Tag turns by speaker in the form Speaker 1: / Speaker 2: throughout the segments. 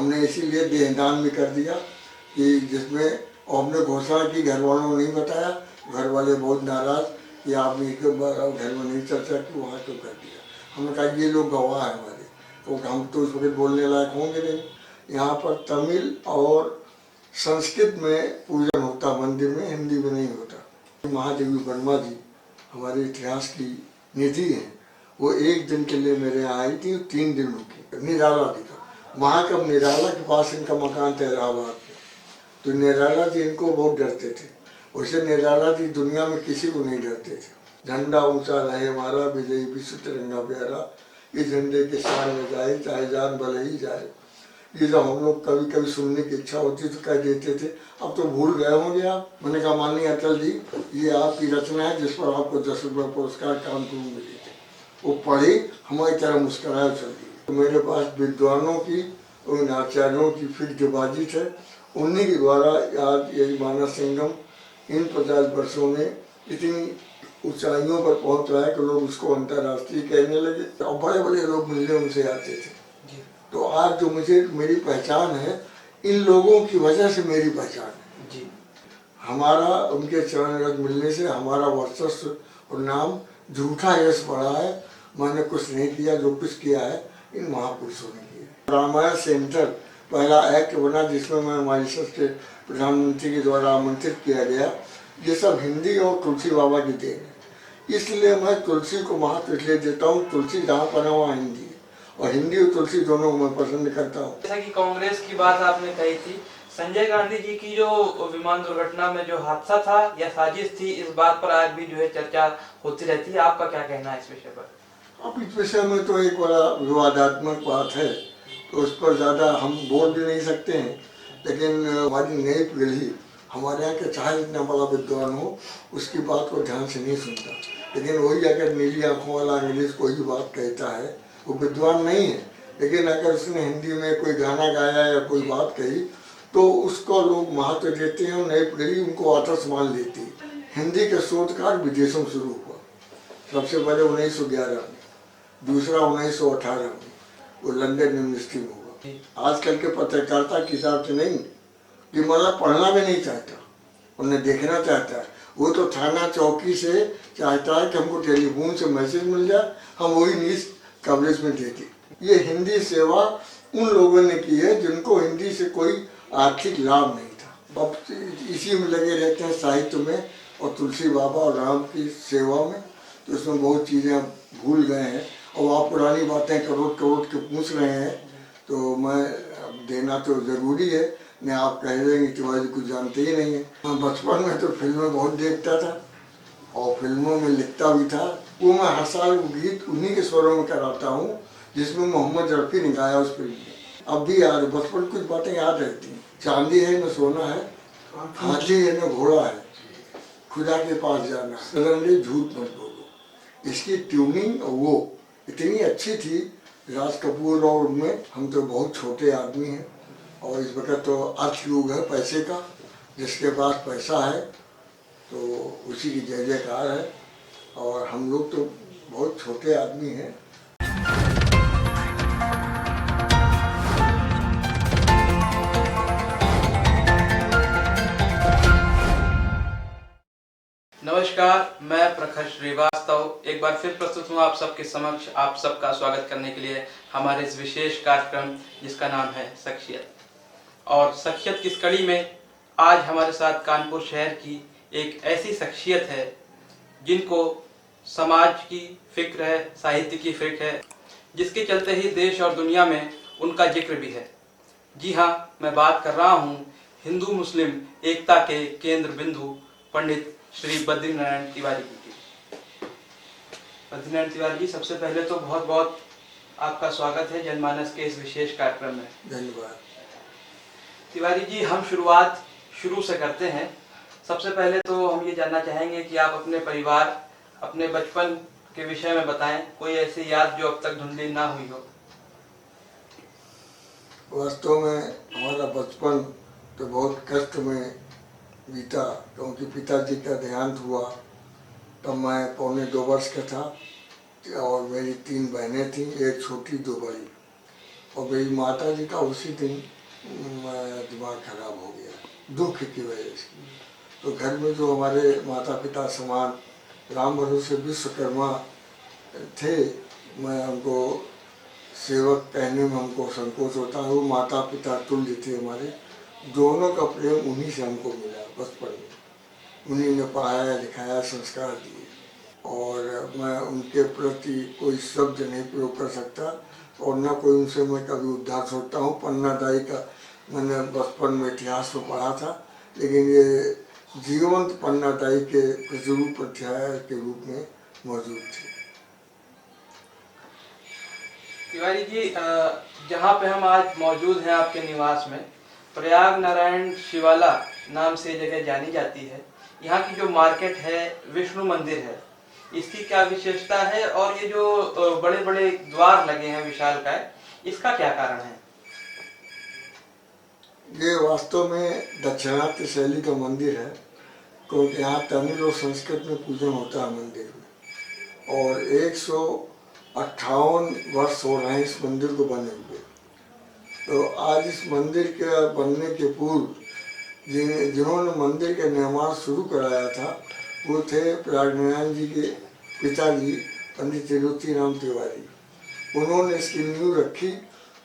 Speaker 1: हमने इसीलिए देहदान भी कर दिया कि जिसमें हमने घोषणा की, घर वालों को नहीं बताया, घर वाले बहुत नाराज कि आपने घर में नहीं चर्चा की, वहाँ क्यों कर दिया। हमने कहा ये लोग गवाह है हमारे, तो हम तो उस वक्त बोलने लायक होंगे नहीं। यहाँ पर तमिल और संस्कृत में पूजन होता मंदिर में, हिंदी में नहीं होता। महादेवी वर्मा जी हमारे इतिहास की निधि है, वो एक दिन के लिए मेरे यहाँ आई थी, 3 दिन रुकी। निराला दिखा, महाकब निराला के पास इनका मकान था इलाहाबाद में, तो निराला जी इनको बहुत डरते थे। वैसे निराला जी दुनिया में किसी को नहीं डरते थे। झंडा ऊंचा रहे हमारा, विजयी विश्व तिरंगा प्यारा, इस झंडे के शान में जाए चाहे जान भले ही जाए। ये जब हम लोग कभी कभी सुनने की इच्छा होती तो कह देते थे, अब तो भूल गए होंगे आप। मैंने कहा माननीय अटल जी, ये आपकी रचना है जिस पर आपको 10 रुपये पुरस्कार कानपुर में मिले थे। वो पढ़ी, हमारी तरह मुस्कुराए चल दी। तो मेरे पास विद्वानों की, उन आचार्यों की फिक्रबाजी है, उन्हीं के द्वारा आज ये मानस संगम इन 50 वर्षों में इतनी ऊंचाइयों पर पहुंच रहा है कि लोग उसको अंतर्राष्ट्रीय कहने लगे और बड़े बड़े लोग मिलने उनसे आते थे। तो आज जो मुझे मेरी पहचान है, इन लोगों की वजह से मेरी पहचान है जी। हमारा उनके चरण रज मिलने से हमारा वर्चस्व और नाम झूठा यश बढ़ा है। मैंने कुछ नहीं किया, जो कुछ किया है इन महापुरुषों ने किया। रामायण सेंटर पहला एक्ट बना जिसमें मैं मॉरिशस के प्रधानमंत्री के द्वारा आमंत्रित किया गया। ये सब हिंदी और तुलसी बाबा की देन है, इसलिए मैं तुलसी को महत्व इसलिए देता हूँ। तुलसी जहाँ पर वहाँ हिंदी है, और हिंदी और तुलसी दोनों को मैं पसंद करता हूँ।
Speaker 2: जैसा कि कांग्रेस की बात आपने कही थी, संजय गांधी जी की जो विमान दुर्घटना में जो हादसा था या साजिश थी, इस बात पर आज भी जो है चर्चा होती रहती है। आपका क्या कहना है इस विषय पर?
Speaker 1: अब इस विषय में तो एक बड़ा विवादात्मक बात है, तो उस पर ज़्यादा हम बोल भी नहीं सकते हैं। लेकिन हमारी नई पीढ़ी, हमारे यहाँ के चाहे जितना बड़ा विद्वान हो, उसकी बात को ध्यान से नहीं सुनता। लेकिन वही अगर नीली आंखों वाला अंग्रेज कोई भी बात कहता है, वो विद्वान नहीं है। लेकिन अगर उसने हिंदी में कोई गाना गाया या कोई बात कही तो उसको लोग महत्व देते हैं और नई पीढ़ी उनको आदर्श मान लेती है। हिंदी के शोधकार विदेशों में शुरू हुआ, सबसे पहले 1911 में, दूसरा 1918 में, वो लंदन यूनिवर्सिटी में हुआ। आजकल के पत्रकारिता के हिसाब से नहीं कि मतलब पढ़ना भी नहीं चाहता, उन्हें देखना चाहता है। वो तो थाना चौकी से चाहता है कि हमको टेलीफोन से मैसेज मिल जाए, हम वही न्यूज़ कवरेज में देते। ये हिंदी सेवा उन लोगों ने की है जिनको हिंदी से कोई आर्थिक लाभ नहीं था। अब इसी में लगे रहते हैं साहित्य में और तुलसी बाबा और राम की सेवा में, तो उसमें बहुत चीज़ें भूल गए हैं। और आप पुरानी बातें करोड़ करोड़ के पूछ रहे हैं, तो मैं देना तो ज़रूरी है। नहीं आप कह रहे हैं तिवारी कुछ जानते ही नहीं है। मैं बचपन में तो फिल्में बहुत देखता था और फिल्मों में लिखता भी था। वो मैं हर साल गीत उन्हीं के स्वरों में कराता हूँ जिसमें मोहम्मद रफ़ी ने गाया उस फिल्म में। अब भी याद, बचपन कुछ बातें याद रहती हैं। चांदी है न सोना है, हाथी है न घोड़ा है, खुदा के पास जाना, सडनली झूठ मत बोलो। इसकी ट्यूनिंग वो इतनी अच्छी थी। राज कपूर और उनमें, हम तो बहुत छोटे आदमी हैं और इस वक्त तो अर्थयुग है पैसे का। जिसके पास पैसा है तो उसी की जय जयकार है, और हम लोग तो बहुत छोटे आदमी हैं।
Speaker 2: नमस्कार, मैं प्रखर श्रीवास्तव एक बार फिर प्रस्तुत हूँ आप सबके समक्ष, आप सबका स्वागत करने के लिए हमारे इस विशेष कार्यक्रम जिसका नाम है शख्सियत। और शख्सियत की इस कड़ी में आज हमारे साथ कानपुर शहर की एक ऐसी शख्सियत है जिनको समाज की फिक्र है, साहित्य की फिक्र है, जिसके चलते ही देश और दुनिया में उनका जिक्र भी है। जी हाँ, मैं बात कर रहा हूँ हिंदू मुस्लिम एकता के केंद्र बिंदु पंडित श्री बद्रीनारायण तिवारी जी। बद्रीनारायण तिवारी जी, सबसे पहले तो बहुत बहुत आपका स्वागत है जनमानस के इस विशेष कार्यक्रम में।
Speaker 1: धन्यवाद।
Speaker 2: तिवारी जी, हम शुरुआत शुरू से करते हैं। सबसे पहले तो हम ये जानना चाहेंगे कि आप अपने परिवार, अपने बचपन के विषय में बताएं, कोई ऐसी याद जो अब तक धुंधली ना हुई हो।
Speaker 1: वास्तव में हमारा बचपन तो बहुत कष्ट में बीता, क्योंकि पिताजी का देहांत हुआ तब मैं पौने 2 वर्ष का था और मेरी 3 बहनें थीं, एक छोटी 2 बड़ी। और मेरी माता जी का उसी दिन दिमाग खराब हो गया दुख की वजह से। तो घर में जो हमारे माता पिता समान राम भरोसे विश्वकर्मा थे, मैं उनको सेवक कहने में हमको संकोच होता है। वो माता पिता तुल्य थे हमारे, दोनों का प्रेम उन्हीं से हमको मिला बचपन में। उन्हीं ने पढ़ाया लिखाया संस्कार दिए, और मैं उनके प्रति कोई शब्द नहीं प्रयोग कर सकता, और न कोई उनसे मैं कभी उद्धार सोचता हूँ। पन्ना दाई का मैंने बचपन में इतिहास में पढ़ा था, लेकिन ये जीवंत पन्ना दाई के प्रतिरूप अध्याय के रूप में मौजूद थे।
Speaker 2: तिवारी जी, जहाँ पे हम आज मौजूद हैं आपके निवास में, प्रयाग नारायण शिवाला नाम से जगह जानी जाती है। यहाँ की जो मार्केट है विष्णु मंदिर है, इसकी क्या विशेषता है, और ये जो बड़े बड़े द्वार लगे हैं विशालकाय, इसका क्या कारण है?
Speaker 3: ये वास्तव में दक्षिणात्य शैली का मंदिर है, क्योंकि यहाँ तमिल और संस्कृत में पूजन होता है मंदिर में, और 158 वर्ष हो रहे हैं इस मंदिर को बने हुए। तो आज इस मंदिर के बनने के पूर्व जिन्होंने मंदिर का निर्माण शुरू कराया था वो थे प्रयागनारायण जी के पिताजी पंडित तिरुपति राम तिवारी। उन्होंने इसकी नींव रखी,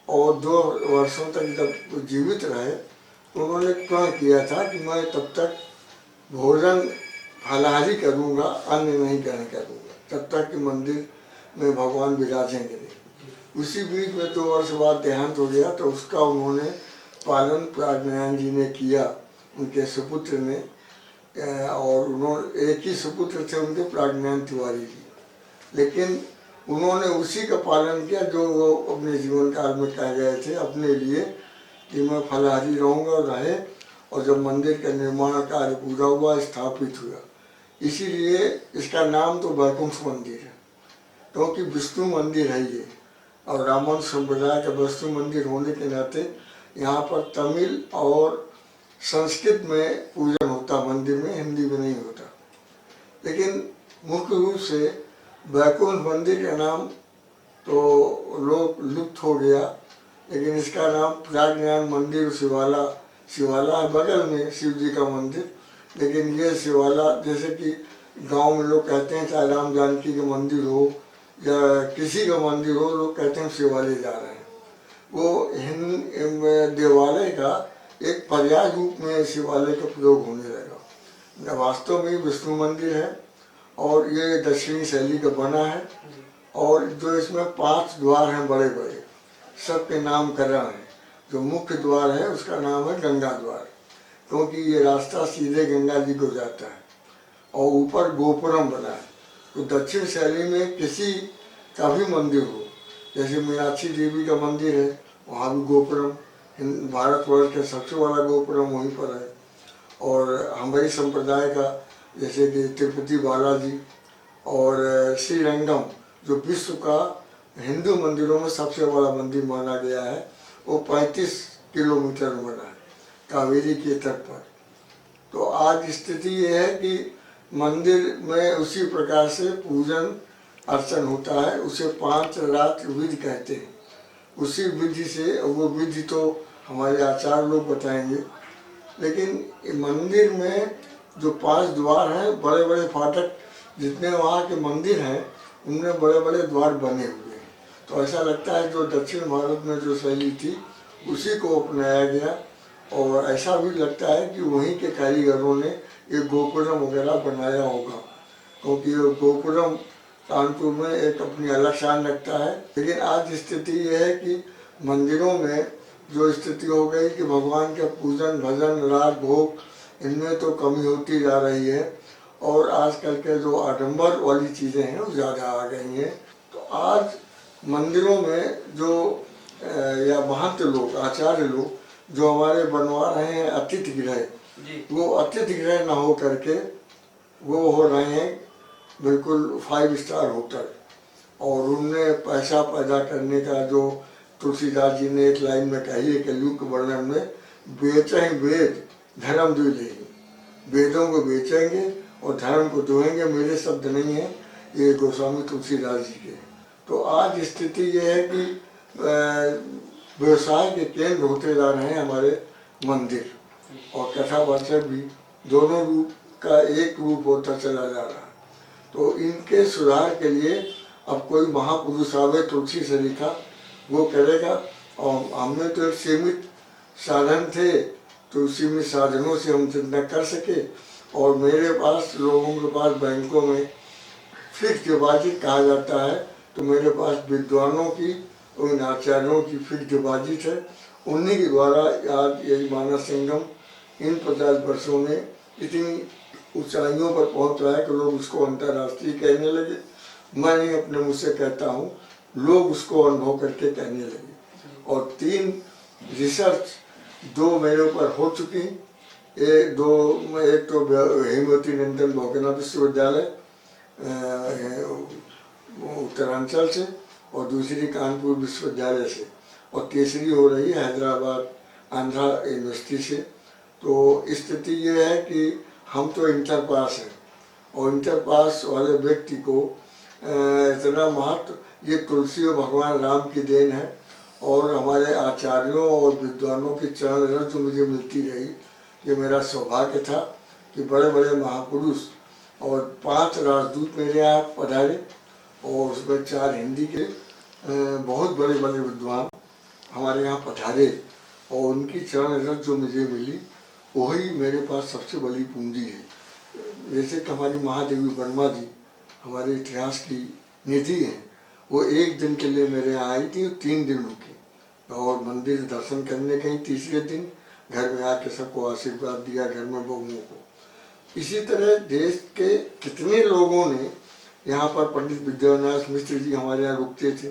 Speaker 3: और 2 वर्षों तक जब जीवित रहे तो उन्होंने प्रण किया था कि मैं तब तक भोजन फलाहारी करूँगा, अन्न नहीं ग्रहण करूँगा, तब तक कि मंदिर में भगवान विराजेंगे नहीं। उसी बीच में 2 वर्ष बाद देहांत हो गया, तो उसका उन्होंने पालन प्रयागनारायण जी ने किया, उनके सुपुत्र ने। और उन्होंने एक ही सुपुत्र थे उनके, प्रयागनारायण तिवारी जी, लेकिन उन्होंने उसी का पालन किया जो वो अपने जीवन काल में कह गए थे अपने लिए कि मैं फलाहारी रहूँगा, रहे। और जब मंदिर का निर्माण कार्य पूरा हुआ, स्थापित हुआ, इसीलिए इसका नाम तो वैकुंठ मंदिर है, क्योंकि विष्णु मंदिर है ये। और रामानुज संप्रदाय का विष्णु मंदिर होने के नाते यहाँ पर तमिल और संस्कृत में पूजन होता, मंदिर में, हिंदी में नहीं होता। लेकिन मुख्य रूप से वैकुंठ मंदिर का नाम तो लोग लुप्त हो गया, लेकिन इसका नाम प्रयागनारायण मंदिर शिवाला है बगल में शिव जी का मंदिर। लेकिन ये शिवाला, जैसे कि गांव में लोग कहते हैं चाहे राम जानकी का मंदिर हो या किसी का मंदिर हो, लोग कहते हैं शिवालय जा रहे हैं। वो देवालय का एक पर्याय रूप में शिवालय का प्रयोग होने लगा। वास्तव में विष्णु मंदिर है, और ये दक्षिणी शैली का बना है, और जो इसमें 5 द्वार हैं बड़े बड़े, सबके नामकरण है। जो मुख्य द्वार है उसका नाम है गंगा द्वार, क्योंकि ये रास्ता सीधे गंगा जी को जाता है, और ऊपर गोपुरम बना है। तो दक्षिण शैली में किसी का भी मंदिर हो, जैसे मीनाक्षी देवी का मंदिर है, वहाँ भी गोपुरम, भारतवर्ष का सबसे बड़ा गोपुरम वहीं पर है। और हमारी संप्रदाय का जैसे कि तिरुपति बालाजी और श्रीरंगम, जो विश्व का हिंदू मंदिरों में सबसे बड़ा मंदिर माना गया है, वो 35 किलोमीटर में बना है कावेरी के तट पर। तो आज स्थिति ये है कि मंदिर में उसी प्रकार से पूजन अर्चन होता है, उसे 5 रात विधि कहते हैं। उसी विधि से, वो विधि तो हमारे आचार्य लोग बताएंगे, लेकिन मंदिर में जो 5 द्वार हैं, बड़े बड़े फाटक, जितने वहाँ के मंदिर हैं उनमें बड़े बड़े द्वार बने हुए हैं। तो ऐसा लगता है जो दक्षिण भारत में जो शैली थी उसी को अपनाया गया, और ऐसा भी लगता है कि वहीं के कारीगरों ने ये गोपुरम वगैरह बनाया होगा, क्योंकि ये गोपुरम कानपुर में एक अपनी अलग शान रखता है। लेकिन आज स्थिति ये है कि मंदिरों में जो स्थिति हो गई कि भगवान के पूजन भजन राग भोग इनमें तो कमी होती जा रही है, और आजकल के जो आडंबर वाली चीज़ें हैं वो ज़्यादा आ गई हैं। तो आज मंदिरों में जो या महंत लोग, आचार्य लोग जो हमारे बनवा रहे हैं अतिथि गृह, वो अतिथि गृह न हो करके वो हो रहे हैं बिल्कुल 5 स्टार होटल। और उनने पैसा पैदा करने का, जो तुलसीदास जी ने एक लाइन में कही है कलयुग के वर्णन में, बेचें वेद धर्म द्विजेहि, वेदों को बेचेंगे और धर्म को दोएंगे। मेरे शब्द नहीं है, ये गोस्वामी तुलसीदास जी के। तो आज स्थिति ये है कि
Speaker 1: व्यवसाय के केंद्र होते जा रहे हैं हमारे मंदिर और कथावाचक भी, दोनों रूप का एक रूप होता चला जा रहा है। तो इनके सुधार के लिए अब कोई महापुरुष आवे, तुलसी से लिखा वो करेगा। और हमने तो एक सीमित साधन थे, तो सीमित साधनों से हम जितना कर सके। और मेरे पास, लोगों के पास बैंकों में फिक्स डिपॉजिट कहा जाता है, तो मेरे पास विद्वानों की और इन आचार्यों की फिक्स डिपॉजिट है। उन्हीं के द्वारा आज ये मानस संगम इन 50 वर्षों में इतनी ऊंचाइयों पर पहुंच रहा है कि लोग उसको अंतर्राष्ट्रीय कहने लगे। मैं नहीं अपने मुँह से कहता हूँ, लोग उसको अनुभव करके कहने लगे। और 3 रिसर्च 2 मेरे ऊपर हो चुकी। एक तो हेमवती नंदन भोगनाथ विश्वविद्यालय उत्तरांचल से, और दूसरी कानपुर विश्वविद्यालय से, और तीसरी हो रही है हैदराबाद आंध्रा यूनिवर्सिटी से। तो स्थिति ये है कि हम तो इंटर पास हैं, और इंटर पास वाले व्यक्ति को इतना महत्व, ये तुलसी और भगवान राम की देन है। और हमारे आचार्यों और विद्वानों की चरण रज जो मुझे मिलती रही, ये मेरा सौभाग्य था कि बड़े बड़े महापुरुष और 5 राजदूत मेरे यहाँ पधारे, और उसमें 4 हिंदी के बहुत बड़े बड़े विद्वान हमारे यहाँ पधारे, और उनकी चरण रज जो मुझे मिली वही मेरे पास सबसे बड़ी पूंजी है। जैसे कि हमारी महादेवी वर्मा जी हमारे इतिहास की निधि हैं, वो एक दिन के लिए मेरे यहाँ आई थी, 3 दिन रुकी, और मंदिर दर्शन करने गई। तीसरे दिन घर में आके सबको आशीर्वाद दिया, घर में बहुओं को। इसी तरह देश के कितने लोगों ने यहाँ पर, पंडित विद्यानाथ मिश्र जी हमारे यहाँ रुकते थे,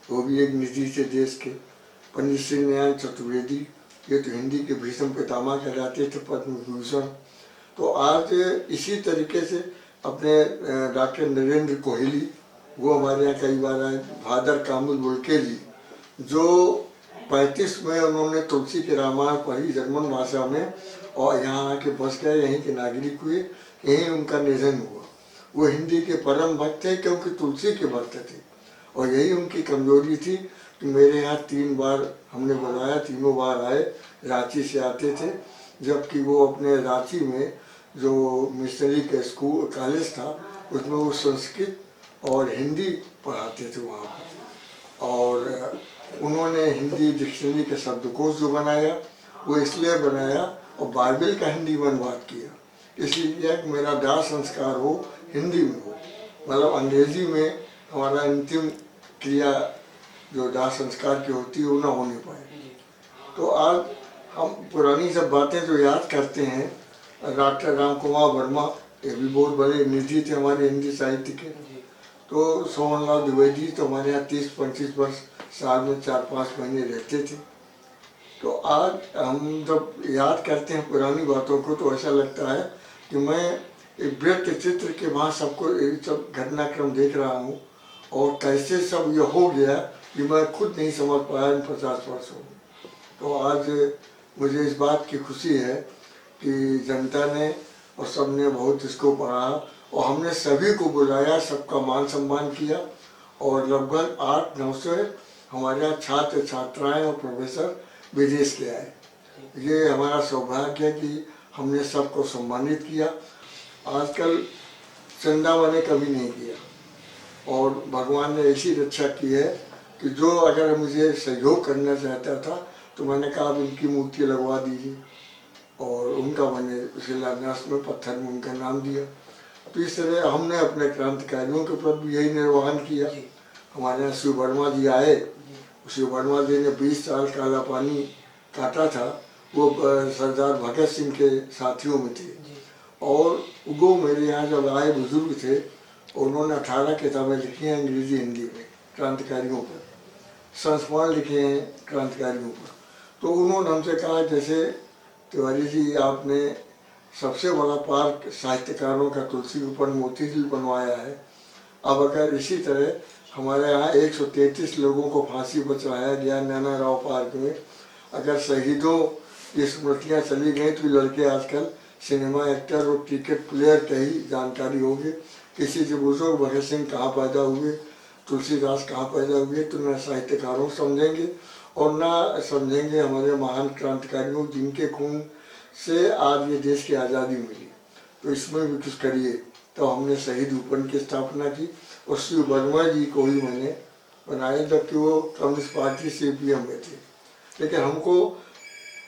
Speaker 1: वो भी एक निधि थे देश के। पंडित श्री नारायण चतुर्वेदी, ये तो हिंदी के भीष्म पितामह कहलाते थे, पद्म विभूषण। तो आज इसी तरीके से अपने डॉक्टर नरेंद्र कोहली, वो हमारे यहाँ कई बार आए। भादर कामुल बुलके जी, जो 35 में उन्होंने तुलसी के रामायण पढ़ी जर्मन भाषा में, और यहाँ आके बस गए, यहीं के नागरिक हुए, यहीं उनका निधन हुआ। वो हिंदी के परम भक्त थे, क्योंकि तुलसी के भक्त थे, और यही उनकी कमजोरी थी कि मेरे यहाँ 3 बार हमने बुलाया, तीनों बार आए, रांची से आते थे। जबकि वो अपने रांची में जो मिशनरी का स्कूल कॉलेज था, उसमें वो संस्कृत और हिंदी पढ़ाते थे वहाँ पर। और उन्होंने हिंदी डिक्शनरी के शब्दकोश जो बनाया, वो इसलिए बनाया, और बाइबल का हिंदी में अनुवाद किया, इसलिए कि मेरा दाह संस्कार हो हिंदी में हो, मतलब अंग्रेजी में हमारा अंतिम क्रिया जो दाह संस्कार की होती है वो ना होने पाए। तो आज हम पुरानी सब बातें जो याद करते हैं, डॉक्टर राम कुमार वर्मा, ये भी बहुत बड़े निधि थे हमारे हिंदी साहित्य के। तो सोहनलाल द्विवेदी तो हमारे यहाँ 30-25 वर्ष, साल में 4-5 महीने रहते थे। तो आज हम जब याद करते हैं पुरानी बातों को, तो ऐसा लगता है कि मैं एक वृत्त चित्र के वहाँ सबको सब घटनाक्रम देख रहा हूँ, और कैसे सब ये हो गया कि मैं खुद नहीं समझ पाया इन 50 वर्षों में। तो आज मुझे इस बात की खुशी है कि जनता ने और सब ने बहुत इसको पढ़ा, और हमने सभी को बुलाया, सबका मान सम्मान किया, और लगभग 800-900 हमारे यहाँ छात्र छात्राएं और प्रोफेसर विदेश के आए। ये हमारा सौभाग्य है कि हमने सबको सम्मानित किया। आजकल चंदा मैंने कभी नहीं किया, और भगवान ने ऐसी रक्षा की है कि जो अगर मुझे सहयोग करना चाहता था, तो मैंने कहा आप इनकी मूर्ति लगवा दीजिए, और उनका मैंने शिलान्यास में पत्थर में उनका नाम दिया। तो इस तरह हमने अपने क्रांतिकारियों के प्रति यही निर्वहन किया। हमारे यहाँ शिव वर्मा जी आए, शिव वर्मा जी ने 20 साल काला पानी काटा था, वो सरदार भगत सिंह के साथियों में थे। और वो मेरे यहाँ जब आए बुजुर्ग थे, उन्होंने 18 किताबें लिखी हैं अंग्रेजी हिंदी में क्रांतिकारियों पर, संस्मरण लिखे हैं क्रांतिकारियों पर। तो उन्होंने हमसे कहा, जैसे तिवारी जी आपने सबसे बड़ा पार्क साहित्यकारों का तुलसी के ऊपर मोती झील बनवाया है, अब अगर इसी तरह हमारे यहाँ 133 लोगों को फांसी पर चढ़ाया गया नैना राव पार्क में, अगर शहीदों की स्मृतियाँ चली गई, तो लड़के आजकल सिनेमा एक्टर और क्रिकेट प्लेयर का ही जानकारी होगी। किसी से पूछो भगत सिंह कहाँ पैदा हुए, तुलसीदास कहाँ पैदा हुए, तो न साहित्यकारों समझेंगे और ना समझेंगे हमारे महान क्रांतिकारियों जिनके खून से आज ये देश की आज़ादी मिली। तो इसमें भी कुछ करिए। तो हमने शहीद उपवन की स्थापना की और श्री वर्मा जी को ही मैंने बनाया, जबकि वो कम्युनिस्ट पार्टी CPM में थे। लेकिन हमको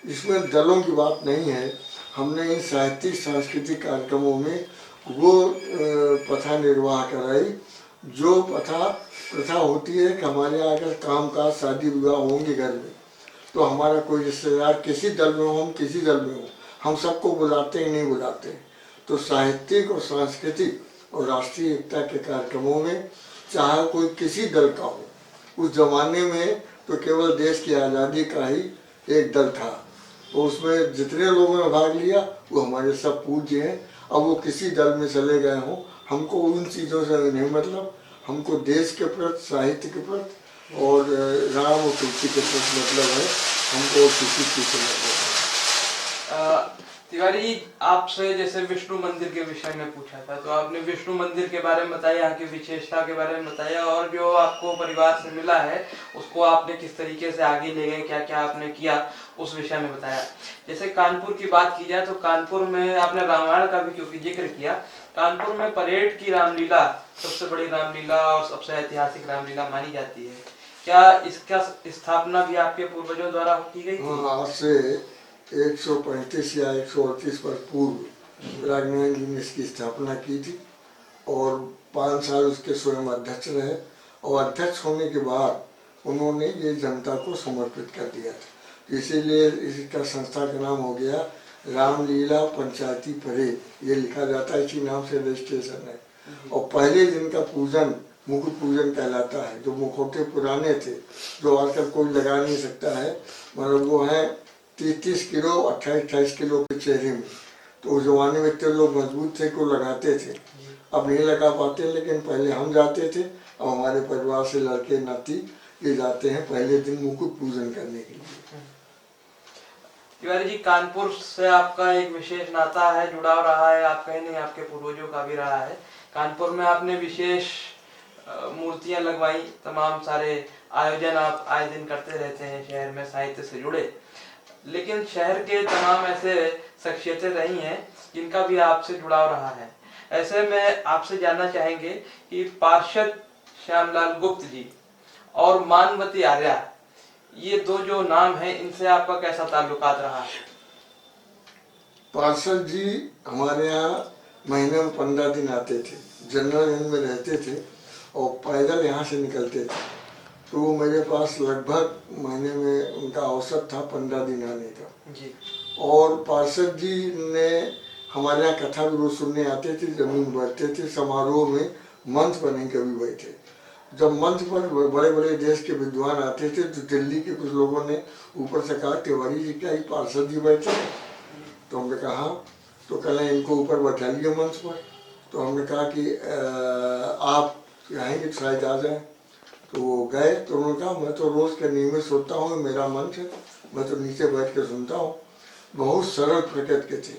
Speaker 1: इसमें दलों की बात नहीं है। हमने इन साहित्यिक सांस्कृतिक कार्यक्रमों में वो प्रथा निर्वाह कराई जो प्रथा होती है कि हमारे यहाँ अगर काम काज शादी विवाह होंगे घर में, तो हमारा कोई रिश्तेदार किसी दल में हो, हम किसी दल में हो, हम सबको बुलाते हैं, नहीं बुलाते हैं। तो साहित्यिक और सांस्कृतिक और राष्ट्रीय एकता के कार्यक्रमों में चाहे कोई किसी दल का हो, उस जमाने में तो केवल देश की आज़ादी का ही एक दल था। तो उसमें जितने लोगों ने भाग लिया वो हमारे सब पूज्य हैं। अब वो किसी दल में चले गए हों, हमको उन चीज़ों से नहीं मतलब। हमको देश के प्रति, साहित्य के प्रति और राम और तुलसी के प्रति मतलब है। हमको और किसी चीज़ से मतलब है।
Speaker 2: तिवारी जी, आपसे जैसे विष्णु मंदिर के विषय में पूछा था, तो आपने विष्णु मंदिर के बारे में बताया, यहाँ की विशेषता के बारे में बताया, और जो आपको परिवार से मिला है उसको आपने किस तरीके से आगे ले गए, क्या क्या आपने किया, उस विषय में बताया। जैसे कानपुर की बात की जाए तो कानपुर में आपने रामायण का भी क्योंकि जिक्र किया, कानपुर में परेड की रामलीला सबसे बड़ी रामलीला और सबसे ऐतिहासिक रामलीला मानी जाती है। क्या इसका स्थापना भी आपके पूर्वजों द्वारा की गई थी?
Speaker 1: हाँ, आज से 135 या 138 वर्ष पूर्व राजनारायण जी ने इसकी स्थापना की थी और 5 साल उसके स्वयं अध्यक्ष रहे। और अध्यक्ष होने के बाद उन्होंने ये जनता को समर्पित कर दिया था। इसीलिए इसका संस्था का नाम हो गया रामलीला पंचायती परेड। ये लिखा जाता है, इसी नाम से रजिस्ट्रेशन है। और पहले दिन का पूजन मुकुट पूजन कहलाता है। जो मुखौटे पुराने थे जो आजकल कोई लगा नहीं सकता है, मतलब वो है 30 किलो 28 किलो के चेहरे में। तो उस जमाने में इतने लोग मजबूत थे को लगाते थे। अब नहीं लगा पाते, लेकिन पहले हम जाते थे। अब हमारे परिवार से लड़के नाती ये जाते हैं पहले दिन मुकुट पूजन करने के लिए।
Speaker 2: तिवारी जी, कानपुर से आपका एक विशेष नाता है, जुड़ाव रहा है, आप कहीं नहीं, आपके पूर्वजों का भी रहा है। कानपुर में आपने विशेष मूर्तियां लगवाई, तमाम सारे आयोजन आप आए दिन करते रहते हैं शहर में साहित्य से जुड़े। लेकिन शहर के तमाम ऐसे शख्सियतें रही हैं जिनका भी आपसे जुड़ाव रहा है। ऐसे में आपसे जानना चाहेंगे कि पार्षद श्यामलाल गुप्त जी और मानवती आर्या, ये दो जो नाम हैं, इनसे आपका कैसा ताल्लुकात रहा है?
Speaker 1: पार्षद जी हमारे यहाँ महीने में 15 दिन आते थे, जनरल इन में रहते थे और पैदल यहाँ से निकलते थे। तो वो मेरे पास लगभग महीने में उनका औसत था 15 दिन आने का
Speaker 2: जी।
Speaker 1: और पार्षद जी ने हमारे यहाँ कथा भी रोज सुनने आते थे, जमीन बैठते थे, समारोह में मंच पर नहीं कभी बैठे। जब मंच पर बड़े बड़े देश के विद्वान आते थे तो दिल्ली के कुछ लोगों ने ऊपर से कहा, तिवारी जी क्या ही पार्षद जी बैठे हैं? तो हमने कहा हाँ। तो कहना इनको ऊपर बैठा लिए मंच पर। तो हमने कहा कि आप आएंगे तो शायद आ जाए। तो वो गए। तो उन्होंने कहा मैं तो रोज का नियमित सोता हूँ, मेरा मंच है, मैं तो नीचे बैठ कर सुनता हूँ। बहुत सरल प्रकृति के थे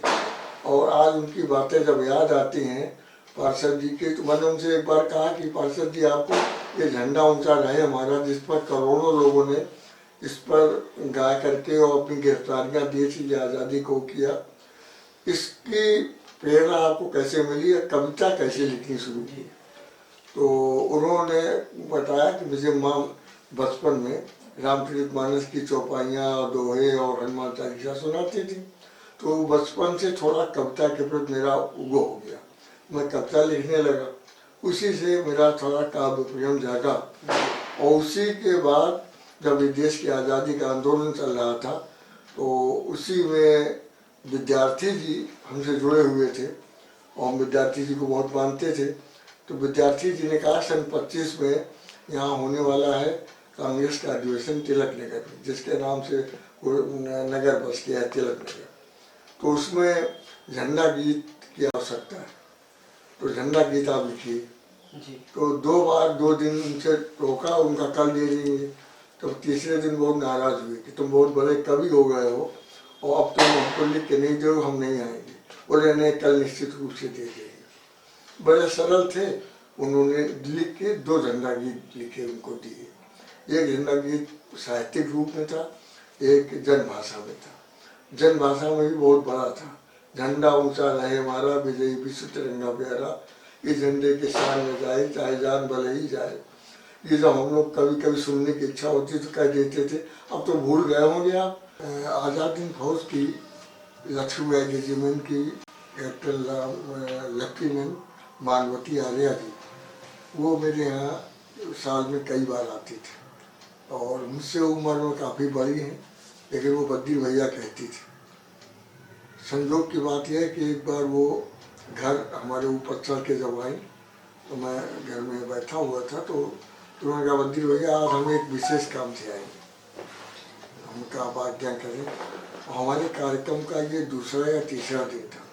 Speaker 1: और आज उनकी बातें जब याद आती हैं पार्षद जी की, तो मैंने उनसे एक बार कहा कि पार्षद जी आपको ये झंडा ऊंचा रहे हमारा, जिस पर करोड़ों लोगों ने इस पर गा करके और अपनी गिरफ्तारियाँ दी थी, आज़ादी को किया, इसकी प्रेरणा आपको कैसे मिली, कविता कैसे लिखनी शुरू की? तो उन्होंने बताया कि मुझे माँ बचपन में रामचरितमानस की चौपाइयाँ, दोहे और हनुमान चालीसा सुनाती थी। तो बचपन से थोड़ा कविता के प्रति मेरा उगो हो गया, मैं कविता लिखने लगा। उसी से मेरा थोड़ा काव्य प्रेम जागा और उसी के बाद जब देश की आज़ादी का आंदोलन चल रहा था तो उसी में विद्यार्थी जी हमसे जुड़े हुए थे और हम विद्यार्थी जी को बहुत मानते थे। तो विद्यार्थी जी ने कहा सन 25 में यहाँ होने वाला है कांग्रेस का अधिवेशन तिलक नगर में, जिसके नाम से नगर बस गया है तिलक नगर। तो उसमें झंडा गीत की आवश्यकता है, तो झंडा गीत आप लिखिए। तो 2 बार 2 दिन उनसे रोका, उनका कल दे देंगे। तो तीसरे दिन बहुत नाराज हुए कि तुम बहुत बड़े कवि हो गए हो और अब तुम हमको लिख के नहीं दो, हम नहीं आएंगे। बोले नहीं, कल निश्चित रूप से दे देंगे। बड़े सरल थे, उन्होंने लिख के 2 झंडा गीत लिखे उनको दिए। एक झंडा गीत साहित्यिक रूप में था, एक जनभाषा में था। जनभाषा में भी बहुत बड़ा था। झंडा ऊंचा रहे हमारा, विजयी विश्व तिरंगा प्यारा, इस झंडे के शान में जाए चाहे जान भले ही जाए। ये जब हम लोग कभी कभी सुनने की इच्छा होती तो कह देते थे, अब तो भूल गए होंगे आप। आज़ाद हिंद फौज की लक्ष्मीबाई रेजिमेंट की कैप्टन लेफ्टिनेंट मानवती आर्या जी, वो मेरे यहाँ साल में कई बार आती थी और मुझसे उम्र में काफ़ी बड़ी हैं, लेकिन वो बद्री भैया कहती थी। संयोग की बात यह है कि एक बार वो घर हमारे ऊपर चढ़ के जब आई तो मैं घर में बैठा हुआ था, तो उन्होंने कहा, बद्री भैया आज हम एक विशेष काम से आएंगे, हम कहा आप आज्ञा करें। हमारे कार्यक्रम का ये दूसरा या तीसरा दिन था।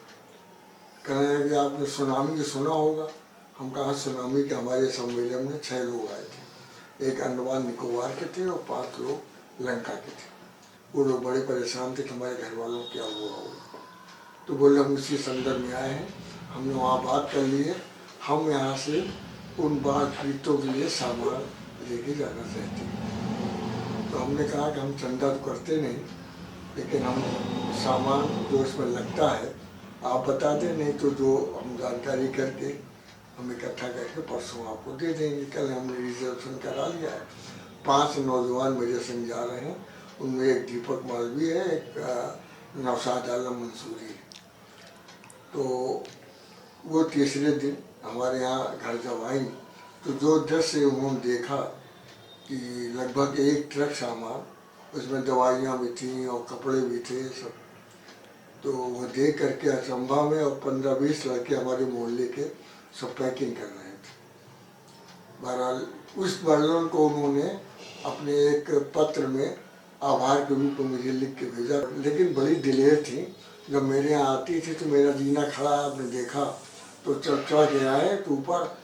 Speaker 1: कहने लगे आपने सुनामी को सुना होगा। हम कहा सुनामी के हमारे सम्मेलन में 6 लोग आए थे, एक अंडमान निकोबार के थे और 5 लोग लंका के थे। वो लोग बड़े परेशान थे कि हमारे घर वालों को क्या हुआ होगा। तो बोले हम इसी संदर्भ में आए हैं, हमने वहाँ बात कर ली है, हम यहाँ से उन बाढ़ पीड़ितों के लिए सामान लेके जाना चाहते हैं। तो हमने कहा कि हम चंदा तो करते नहीं, लेकिन हम सामान जो इसमें लगता है आप बता दें, नहीं तो जो हम जानकारी करके हम इकट्ठा करके परसों आपको दे देंगे। कल हमने रिजर्वेशन करा लिया है। 5 नौजवान मेरे संग जा रहे हैं, उनमें एक दीपक मालवी है, एक नौशाद आलम मंसूरी है। तो वो तीसरे दिन हमारे यहाँ घर जब आई तो जो दृश्य उन्होंने देखा कि लगभग 1 ट्रक सामान, उसमें दवाइयाँ भी थीं और कपड़े भी थे सब, तो वो देख करके अचंभा में, और 15-20 लड़के हमारे मोहल्ले के सब पैकिंग कर रहे थे। बहरहाल उस वर्णन को उन्होंने अपने एक पत्र में आभार के रूप में मुझे लिख के भेजा, लेकिन बड़ी दिलेर थी। जब मेरे यहाँ आती थी तो मेरा जीना खड़ा आपने देखा, तो चढ़ के आए तो ऊपर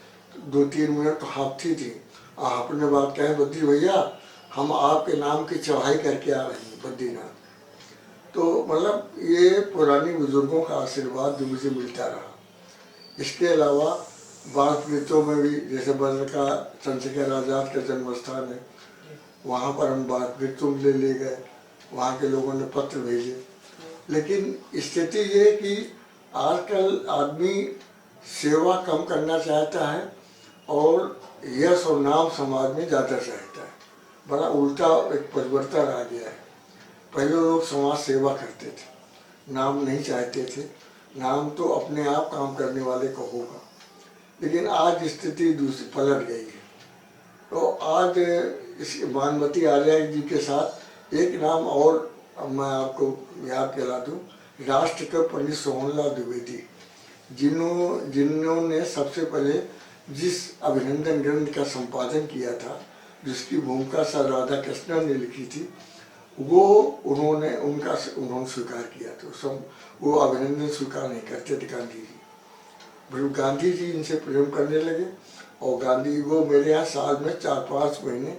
Speaker 1: 2-3 मिनट तो हाँफती थी। अपने बात कहें, बद्री भैया हम आपके नाम की चढ़ाई करके आ रहे हैं बद्रीनाथ। तो मतलब ये पुरानी बुजुर्गों का आशीर्वाद जो मुझे मिलता रहा। इसके अलावा बाढ़ पीड़ितों में भी, जैसे बद्र का चंद्रशेखर आज़ाद का जन्म स्थान है, वहाँ पर हम बाढ़ पीड़ितों के लिए ले गए, वहाँ के लोगों ने पत्र भेजे। लेकिन स्थिति ये कि आजकल आदमी सेवा कम करना चाहता है और यश और नाम समाज में ज़्यादा चाहता है। बड़ा उल्टा एक परिवर्तन आ गया है। पहले लोग समाज सेवा करते थे, नाम नहीं चाहते थे, नाम तो अपने आप काम करने वाले का होगा। लेकिन आज स्थिति दूसरी पलट गई है। तो आज इस मानवती आर्या जी के साथ एक नाम और मैं आपको याद दिला दूं, राष्ट्र के पंडित सोहनलाल द्विवेदी, जिन्होंने सबसे पहले जिस अभिनंदन ग्रंथ का संपादन किया था, जिसकी भूमिका सर राधा कृष्णन ने लिखी थी, वो उन्होंने स्वीकार किया था। सब वो अभिनंदन स्वीकार नहीं करते थे गांधी जी। गांधी जी इनसे प्रेम करने लगे और गांधी वो मेरे यहाँ साल में 4-5 महीने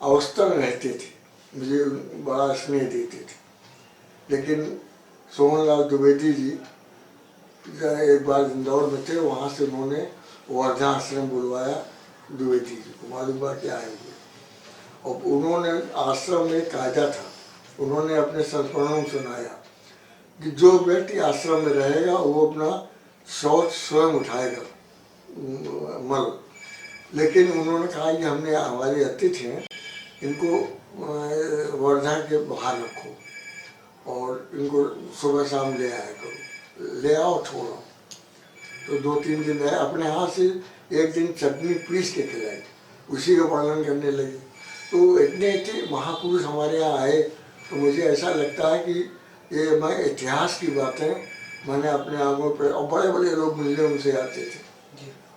Speaker 1: औसतन रहते थे, मुझे बड़ा स्नेह देते थे। लेकिन सोहनलाल द्विवेदी जी एक बार इंदौर में थे, वहाँ से उन्होंने वर्धा आश्रम बुलवाया द्विवेदी जी को, मालूम हुआ कि आए हुए। और उन्होंने आश्रम में कायदा था, उन्होंने अपने संस्मरणों में सुनाया कि जो व्यक्ति आश्रम में रहेगा वो अपना शौच स्वयं उठाएगा, मल। लेकिन उन्होंने कहा कि हमने हमारे अतिथि हैं, इनको वर्धा के बाहर रखो और इनको सुबह शाम ले आया करो, ले आओ छोड़ो। तो 2-3 दिन रहे, अपने हाथ से एक दिन चटनी पीस के खिलाई, उसी का पालन करने लगे। तो इतने महापुरुष हमारे यहाँ आए तो मुझे ऐसा लगता है कि ये मैं इतिहास की बातें मैंने अपने आंखों पर, और बड़े बड़े लोग मिलने उनसे आते थे।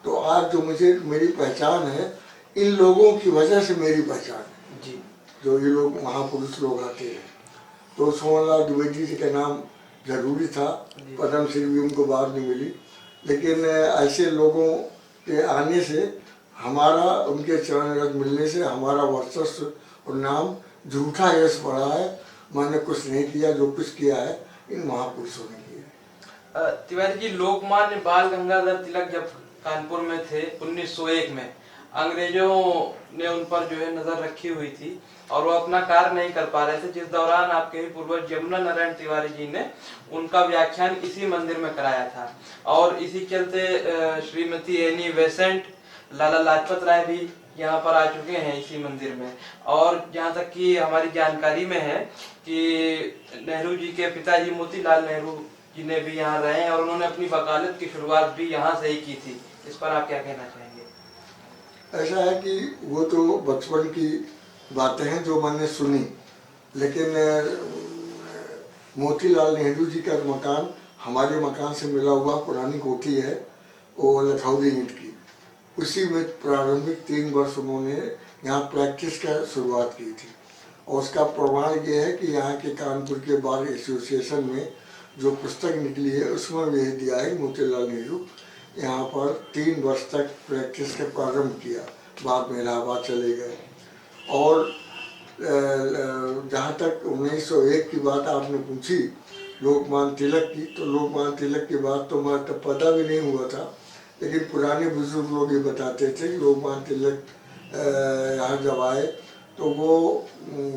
Speaker 1: तो आज जो मुझे मेरी पहचान है, इन लोगों की वजह से मेरी पहचान है जी। जो ये लोग महापुरुष लोग आते हैं। तो सोहनलाल द्विवेदी जी का नाम जरूरी था, पद्मश्री भी उनको बाद में मिली। लेकिन ऐसे लोगों के आने से, हमारा उनके चरण रज मिलने से हमारा वर्चस्व और नाम झूठा यश बढ़ा है। मैंने कुछ नहीं किया, जो कुछ किया है इन महापुरुषों ने किया।
Speaker 2: तिवारी जी, लोकमान्य बाल गंगाधर तिलक जब कानपुर में थे 1901 में, अंग्रेजों ने उन पर जो है नजर रखी हुई थी और वो अपना कार्य नहीं कर पा रहे थे, जिस दौरान आपके ही पूर्वज यमुना नारायण तिवारी जी ने उनका व्याख्यान इसी मंदिर में कराया था। और इसी चलते श्रीमती एनी बेसेंट, लाला लाजपत राय भी यहाँ पर आ चुके हैं इसी मंदिर में। और जहाँ तक कि हमारी जानकारी में है कि नेहरू जी के पिताजी मोतीलाल नेहरू जी ने भी यहाँ रहे हैं और उन्होंने अपनी वकालत की शुरुआत भी यहाँ से ही की थी। इस पर आप क्या कहना चाहेंगे?
Speaker 1: ऐसा है कि वो तो बचपन की बातें हैं जो मैंने सुनी, लेकिन मोतीलाल नेहरू जी का मकान हमारे मकान से मिला हुआ पुरानी कोठी है, वो लखौली ईंट की, उसी में प्रारंभिक 3 वर्ष उन्होंने यहाँ प्रैक्टिस का शुरुआत की थी। और उसका प्रमाण ये है कि यहाँ के कानपुर के बार एसोसिएशन में जो पुस्तक निकली है उसमें भी दिया है मोतीलाल नेहरू यहाँ पर 3 वर्ष तक प्रैक्टिस का प्रारंभ किया, बाद में इलाहाबाद चले गए। और जहाँ तक 1901 की बात आपने पूछी लोकमान्य तिलक की, तो लोकमान्य तिलक की बात तो मैं तब पैदा भी नहीं हुआ था, लेकिन पुराने बुजुर्ग लोग ये बताते थे कि लोकमान्य तिलक यहाँ जब आए तो वो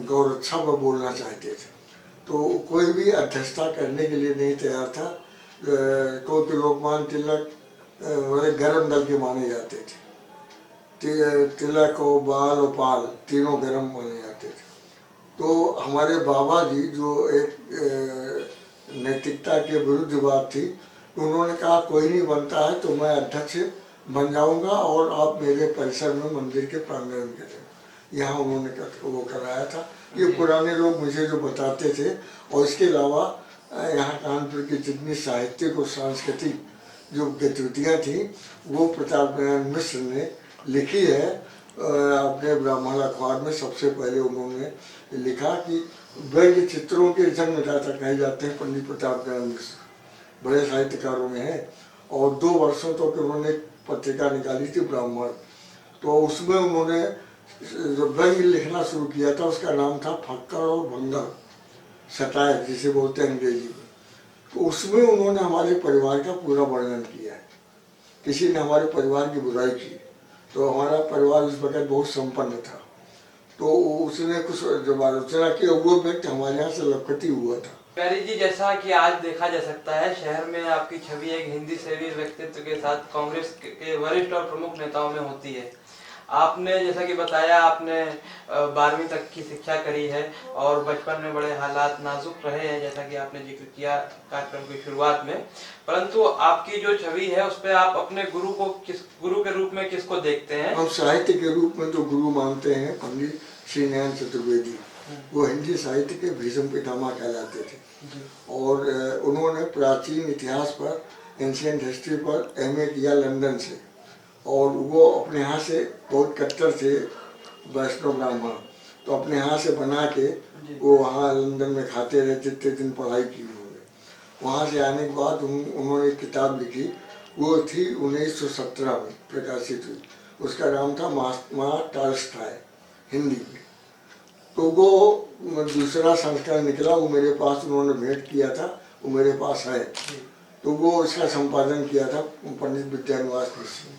Speaker 1: गौरक्षा में बोलना चाहते थे, तो कोई भी अध्यक्षता करने के लिए नहीं तैयार था, क्योंकि लोकमान्य तिलक बड़े गर्म दल के माने जाते थे। तिलक और बाल और पाल तीनों गर्म माने जाते थे। तो हमारे बाबा जी जो एक नैतिकता के विरुद्ध बात थी, उन्होंने कहा कोई नहीं बनता है तो मैं अध्यक्ष बन जाऊंगा और आप मेरे परिसर में मंदिर के प्रांगण में करें। यहाँ उन्होंने वो कराया था। ये पुराने लोग मुझे जो बताते थे। और इसके अलावा यहाँ कानपुर की जितनी साहित्यिक और सांस्कृतिक जो गतिविधियाँ थी वो प्रताप नारायण मिश्र ने लिखी है। अपने ब्राह्मण अखबार में सबसे पहले उन्होंने लिखा कि व्यंग्य चित्रों के जन्मदाता कहे जाते हैं पंडित प्रताप नारायण मिश्र, बड़े साहित्यकारों में है। और 2 वर्षों तक तो उन्होंने पत्रिका निकाली थी ब्राह्मण, तो उसमें उन्होंने जो व्यंग्य लिखना शुरू किया था उसका नाम था फक्कर और भंगर, सटायर जिसे बोलते हैं अंग्रेजी में। तो उसमें उन्होंने हमारे परिवार का पूरा वर्णन किया है। किसी ने हमारे परिवार की बुराई की तो हमारा परिवार उस वक्त बहुत संपन्न था, तो उसने कुछ जब आलोचना की, वो व्यक्ति हमारे यहाँ से लखपति हुआ था।
Speaker 2: प्यारी जी, जैसा कि आज देखा जा सकता है शहर में आपकी छवि एक हिंदी सेवी व्यक्तित्व के साथ कांग्रेस के वरिष्ठ और प्रमुख नेताओं में होती है। आपने जैसा कि बताया आपने 12वीं तक की शिक्षा करी है और बचपन में बड़े हालात नाजुक रहे हैं, जैसा कि आपने जिक्र किया कार्यक्रम की शुरुआत में। परंतु आपकी जो छवि है उस पर आप अपने गुरु को गुरु के रूप में किसको देखते हैं?
Speaker 1: हम साहित्य के रूप में तो गुरु मानते हैं पंडित श्री नयन चतुर्वेदी। वो हिंदी साहित्य के भीष्म पितामह कहलाते थे और उन्होंने प्राचीन इतिहास पर, एंशिएंट हिस्ट्री पर MA किया लंदन से। और वो अपने यहाँ से बहुत कट्टर थे वैष्णव ब्राह्मण, तो अपने यहाँ से बना के वो वहाँ लंदन में खाते रहे जितने दिन पढ़ाई की उन्होंने। वहाँ से आने के बाद उन्होंने एक किताब लिखी, वो थी 1917 में प्रकाशित हुई, उसका नाम था महात्मा टॉल्स्टॉय हिंदी में। तो वो दूसरा संस्करण निकला, वो मेरे पास उन्होंने भेंट किया था, वो मेरे पास है। तो वो उसका संपादन किया था पंडित विद्यानिवास मिश्र।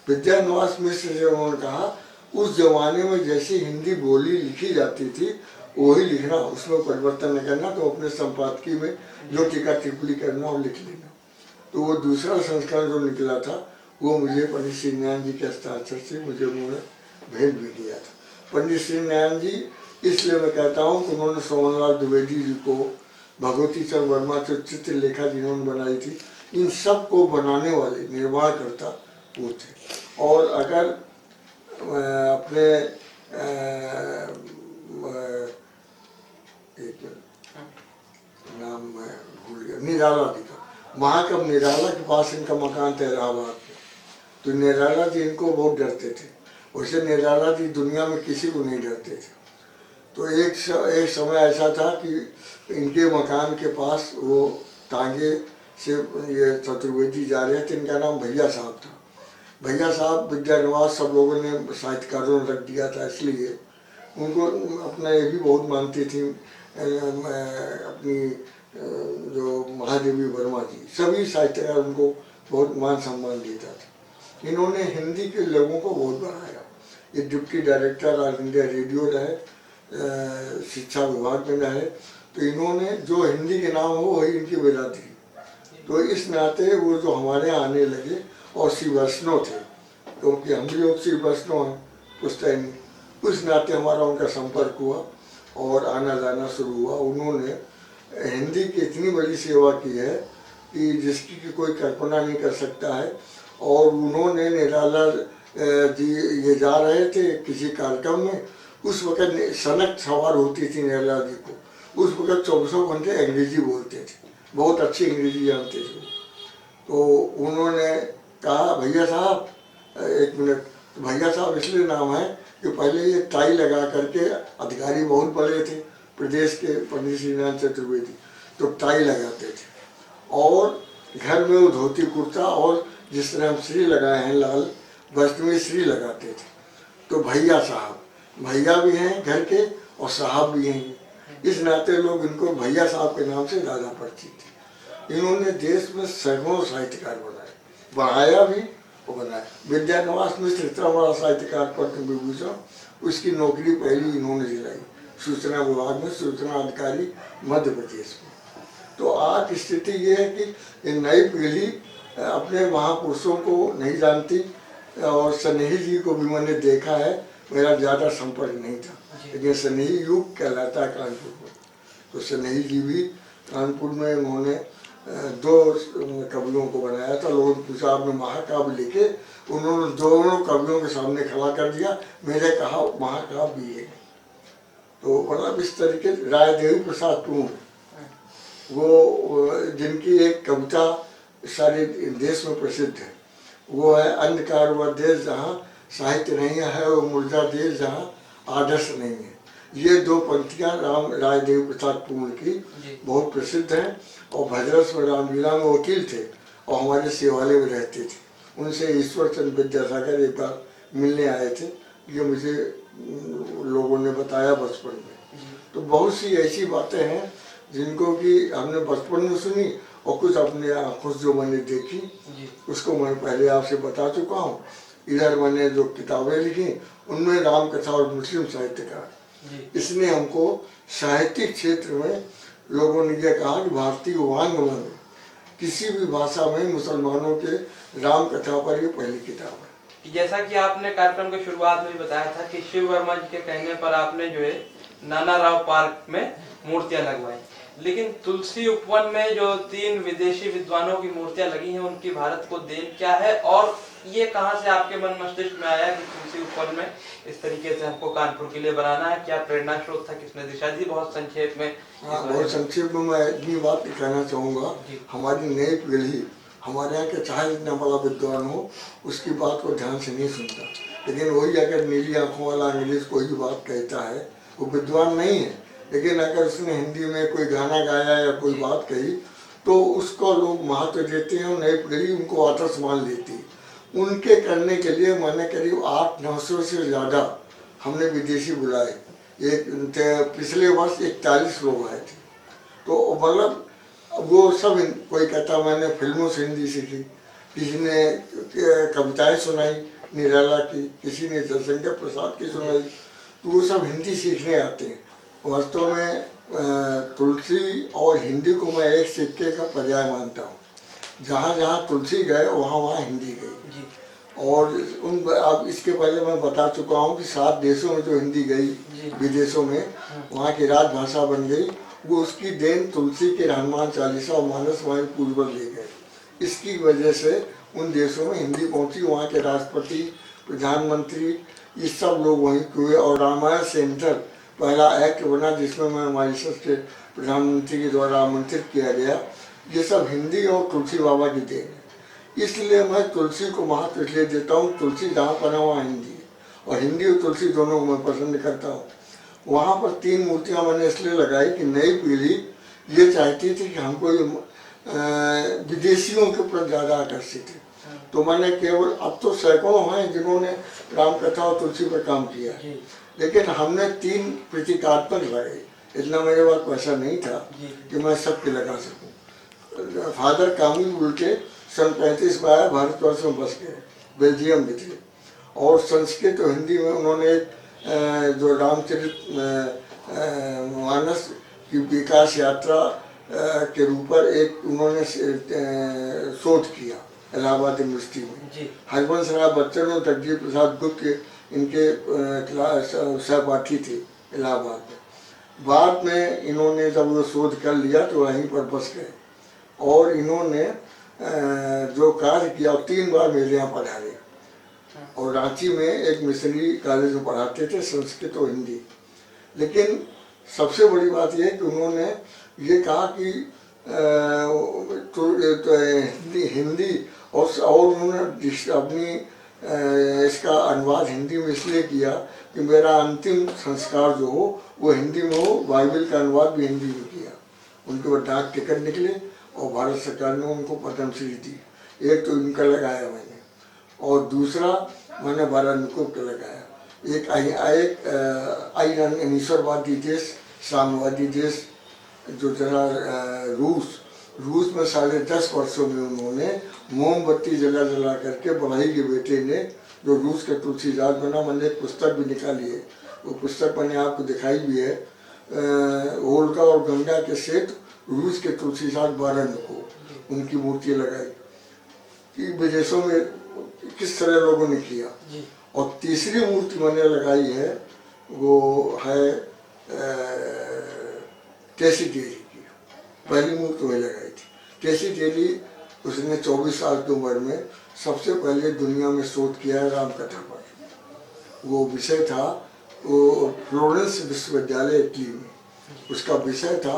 Speaker 1: विद्यानिवास मिश्र से उन्होंने कहा उस जमाने में जैसी हिंदी बोली लिखी जाती थी वही लिखना, उसमें परिवर्तन न करना, तो अपने संपादकी में जो टीका टिप्पणी करना और लिख लेना। तो वो दूसरा संस्करण जो निकला था वो मुझे पंडित श्री नारायण जी के हस्ताक्षर से मुझे उन्होंने भेंट भी किया था। पंडित श्री नारायण जी इसलिए मैं कहता हूँ कि उन्होंने सोमनलाल द्विवेदी जी को, भगवती चंद्र वर्मा जो चित्रलेखा जिन्होंने बनाई थी, इन सब को बनाने वाले निर्माणकर्ता वो थे। और अगर अपने एक नाम मैं भूल गया, निराला जी का, महाकवि निराला के पास इनका मकान था इलाहाबाद में, तो निराला जी इनको बहुत डरते थे। वैसे निराला जी दुनिया में किसी को नहीं डरते थे। तो एक समय ऐसा था कि इनके मकान के पास वो टांगे से ये चतुर्वेदी जा रहे थे, इनका नाम भैया साहब था। भैया साहब विद्यानिवास सब लोगों ने साहित्यकारों ने रख दिया था, इसलिए उनको अपना ये भी बहुत मानती थी। अपनी जो महादेवी वर्मा जी, सभी साहित्यकार उनको बहुत मान सम्मान देता था। इन्होंने हिंदी के लोगों को बहुत बढ़ाया। ये deputy director all India radio रहे, शिक्षा विभाग में रहे, तो इन्होंने जो हिंदी के नाम हो वही इनकी बिरादरी। तो इस नाते वो जो हमारे यहाँ आने लगे, और श्री वैष्णव थे, क्योंकि हम भी लोग श्री वैष्णव हैं पुश्तैनी, उस नाते हमारा उनका संपर्क हुआ और आना जाना शुरू हुआ। उन्होंने हिंदी की इतनी बड़ी सेवा की है कि जिसकी की कोई कल्पना नहीं कर सकता है। और उन्होंने निराला जी ये जा रहे थे किसी कार्यक्रम में, उस वक्त सनक सवार होती थी निराला जी को, उस वक्त 24 घंटे अंग्रेजी बोलते थे, बहुत अच्छी अंग्रेजी जानते थे। तो उन्होंने कहा भैया साहब, एक मिनट, भैया साहब इसलिए नाम है कि पहले ये टाई लगा करके, अधिकारी बहुत बड़े थे प्रदेश के, पंडित श्रीनाथ चतुर्वेदी, तो टाई लगाते थे, और घर में वो धोती कुर्ता, और जिस तरह हम श्री लगाए हैं लाल वस्त्र में श्री लगाते थे। तो भैया साहब, भैया भी हैं घर के और साहब भी हैं, इस नाते लोग इनको भैया साहब के नाम से ज़्यादा परिचित थे। इन्होंने देश में सैकड़ों साहित्यकार बनाए, बढ़ाया भी और बनाया। विद्यानिवास मिश्र इतना बड़ा साहित्यकार पद्म विभूषण, उसकी नौकरी पहली इन्होंने दिलाई सूचना विभाग में, सूचना अधिकारी मध्य प्रदेश में। तो आज स्थिति ये है कि ये नई पीढ़ी अपने महापुरुषों को नहीं जानती, और सनेही जी को भी मैंने देखा है, मेरा ज़्यादा संपर्क नहीं था, लेकिन सनेही युग कहलाता है कानपुर में। तो सनेही जी भी कानपुर में उन्होंने 2 कवियों को बनाया था। लोगों ने पूछा आपने महाकाव्य लिखे, उन्होंने दोनों कवियों के सामने खड़ा कर दिया, मेरे कहा महाकाव्य भी है। तो मतलब इस तरीके रायदेवी प्रसाद टूण, वो जिनकी एक कविता सारे देश में प्रसिद्ध है, वो है अंधकार वह देश जहाँ साहित्य नहीं है, वो मुर्दा देश जहाँ आदर्श नहीं है। ये 2 पंक्तियाँ रायदेवी प्रसाद टूण की बहुत प्रसिद्ध हैं। और भद्रस में रामलीला में वकील थे और हमारे सेवालय में रहते थे। उनसे ईश्वर चंद्र विद्यासागर एक बार मिलने आए थे, ये मुझे लोगों ने बताया बचपन में। तो बहुत सी ऐसी बातें हैं जिनको कि हमने बचपन में सुनी, और कुछ अपने आँखों से जो मैंने देखी उसको मैं पहले आपसे बता चुका हूँ। इधर मैंने जो किताबें लिखी उनमें रामकथा और मुस्लिम साहित्यकार, इसने हमको साहित्यिक क्षेत्र में लोगों ने यह कहा कि भारतीय वांग्मय में किसी भी भाषा में मुसलमानों के राम कथा पर ये पहली किताब है।
Speaker 2: जैसा कि आपने कार्यक्रम की शुरुआत में बताया था कि शिव वर्मा जी के कहने पर आपने जो है नाना राव पार्क में मूर्तियां लगवाई, लेकिन तुलसी उपवन में जो 3 विदेशी विद्वानों की मूर्तियां लगी हैं, उनकी भारत को देन क्या है, और ये कहां से आपके मन मस्तिष्क में आया कि तुलसी उपवन में इस तरीके से हमको कानपुर के लिए बनाना है? क्या प्रेरणा स्रोत था, किसने दिशा दी? बहुत संक्षेप में।
Speaker 1: बहुत संक्षेप में मैं इतनी बात कहना चाहूँगा, हमारी नई पीढ़ी हमारे यहाँ के चाहे जितना बड़ा विद्वान हो उसकी बात को ध्यान से नहीं सुनता, लेकिन वही अगर नीली आंखों वाला अंग्रेज कोई भी बात कहता है वो विद्वान नहीं है, लेकिन अगर उसने हिंदी में कोई गाना गाया या कोई बात कही तो उसको लोग महत्व देते हैं और नई पीढ़ी उनको आदर्श मान लेती है। उनके करने के लिए मैंने करीब 800-900 से ज़्यादा हमने विदेशी बुलाए। पिछले वर्ष 41 लोग आए थे। तो मतलब वो सब, कोई कहता मैंने फिल्मों से हिंदी सीखी, किसी ने कविताएं सुनाई निराला की, किसी ने जयशंकर प्रसाद की सुनाई, तो वो सब हिंदी सीखने आते हैं। वास्तव में तुलसी और हिंदी को मैं एक सिक्के का पर्याय मानता हूँ। जहाँ जहाँ तुलसी गए वहाँ वहाँ हिंदी गई। और अब इसके पहले मैं बता चुका हूँ कि 7 देशों में जो हिंदी गई विदेशों में, वहाँ की राजभाषा बन गई। वो उसकी देन तुलसी के हनुमान चालीसा और मानस वाणी पूर्वज ले गए। इसकी वजह से उन देशों में हिंदी पहुँची। वहाँ के राष्ट्रपति, प्रधानमंत्री, ये सब लोग वहीं हुए। और रामायण सेंटर पहला एक्ट बना जिसमें मैं मॉरिशस के प्रधानमंत्री के द्वारा आमंत्रित किया गया। ये सब हिंदी और तुलसी बाबा की देन है। इसलिए मैं तुलसी को महत्व इसलिए देता हूँ, तुलसी जहाँ पर है वहाँ हिंदी है, और हिंदी और तुलसी दोनों को मैं पसंद करता हूँ। वहाँ पर 3 मूर्तियाँ मैंने इसलिए लगाई कि नई पीढ़ी ये चाहती थी कि हमको विदेशियों के ऊपर ज़्यादा आकर्षित है। तो मैंने केवल, अब तो सैकड़ों हैं जिन्होंने रामकथा और तुलसी पर काम किया है, लेकिन हमने 3 प्रतीकात्मक लगाए। इतना मेरे पास पैसा नहीं था कि मैं सबके लगा सकूं। फादर कामिल उल्टे सन 35 में आया, भारतवर्ष में बस गए, बेल्जियम में थे। और संस्कृत और हिंदी में उन्होंने एक जो रामचरित मानस की विकास यात्रा के ऊपर एक उन्होंने शोध किया इलाहाबाद यूनिवर्सिटी में। हरिवंश राय बच्चन और जगजीत प्रसाद गुप्त इनके क्लास सहपाठी थे इलाहाबाद में। बाद में इन्होंने जब वो शोध कर लिया तो वहीं पर बस गए और इन्होंने जो कार्य किया 3 बार मेरे यहाँ पढ़ाए और रांची में एक मिशनरी कॉलेज में पढ़ाते थे संस्कृत और हिंदी। लेकिन सबसे बड़ी बात यह है कि उन्होंने ये कहा कि हिंदी और उन्होंने अपनी इसका अनुवाद हिंदी में इसलिए किया कि मेरा अंतिम संस्कार जो हो वो हिंदी में हो। बाइबल का अनुवाद भी हिंदी में किया। उनके बाद डाक टिकट निकले और भारत सरकार ने उनको पद्मश्री दी। एक तो इनका लगाया मैंने और दूसरा मैंने बारानुकोब का लगाया। एक अनीश्वरवादी देश, साम्यवादी देश जो जरा रूस में 10.5 वर्षों में उन्होंने मोमबत्ती जला जला करके बधाई के बेटे ने जो रूस का तुलसीदास बना। मैंने एक पुस्तक भी निकाली है, वो पुस्तक मैंने आपको दिखाई भी है। होलिका और गंगा के सेठ रूस के तुलसीदास बारानुकोब उनकी मूर्ति लगाई कि विदेशों में किस तरह लोगों ने किया। और तीसरी मूर्ति मैंने लगाई है वो है टेसी टेली की। पहली मूर्ति वही लगाई थी। टेसी टेली उसने 24 साल की उम्र में सबसे पहले दुनिया में शोध किया है राम कथा पर। वो विषय था वो फ्लोरेंस विश्वविद्यालय इटली में, उसका विषय था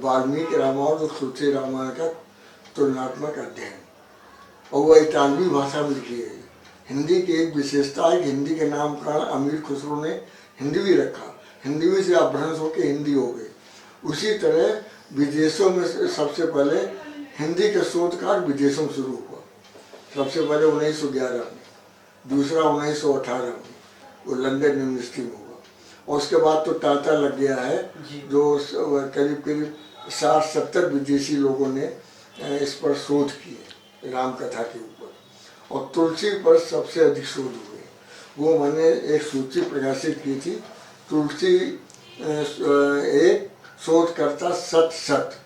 Speaker 1: वाल्मीकि रामायण और तुलसी रामायण का तुलनात्मक अध्ययन। और वह इटालवी भाषा में लिखी गई। हिंदी की एक विशेषता है कि हिंदी के नामकरण अमीर खुसरो ने हिंदी भी रखा। हिंदी में से अपभ्रंश होकर हिंदी हो गई। उसी तरह विदेशों में सबसे पहले हिंदी का शोधकार विदेशों में शुरू हुआ। सबसे पहले 1911 में, दूसरा 1918 में वो लंदन यूनिवर्सिटी में हुआ। और उसके बाद तो तांता लग गया है जो करीब 60-70 विदेशी लोगों ने इस पर शोध किए राम कथा के ऊपर। और तुलसी पर सबसे अधिक शोध हुए। वो मैंने एक सूची प्रकाशित की थी, तुलसी एक शोधकर्ता सत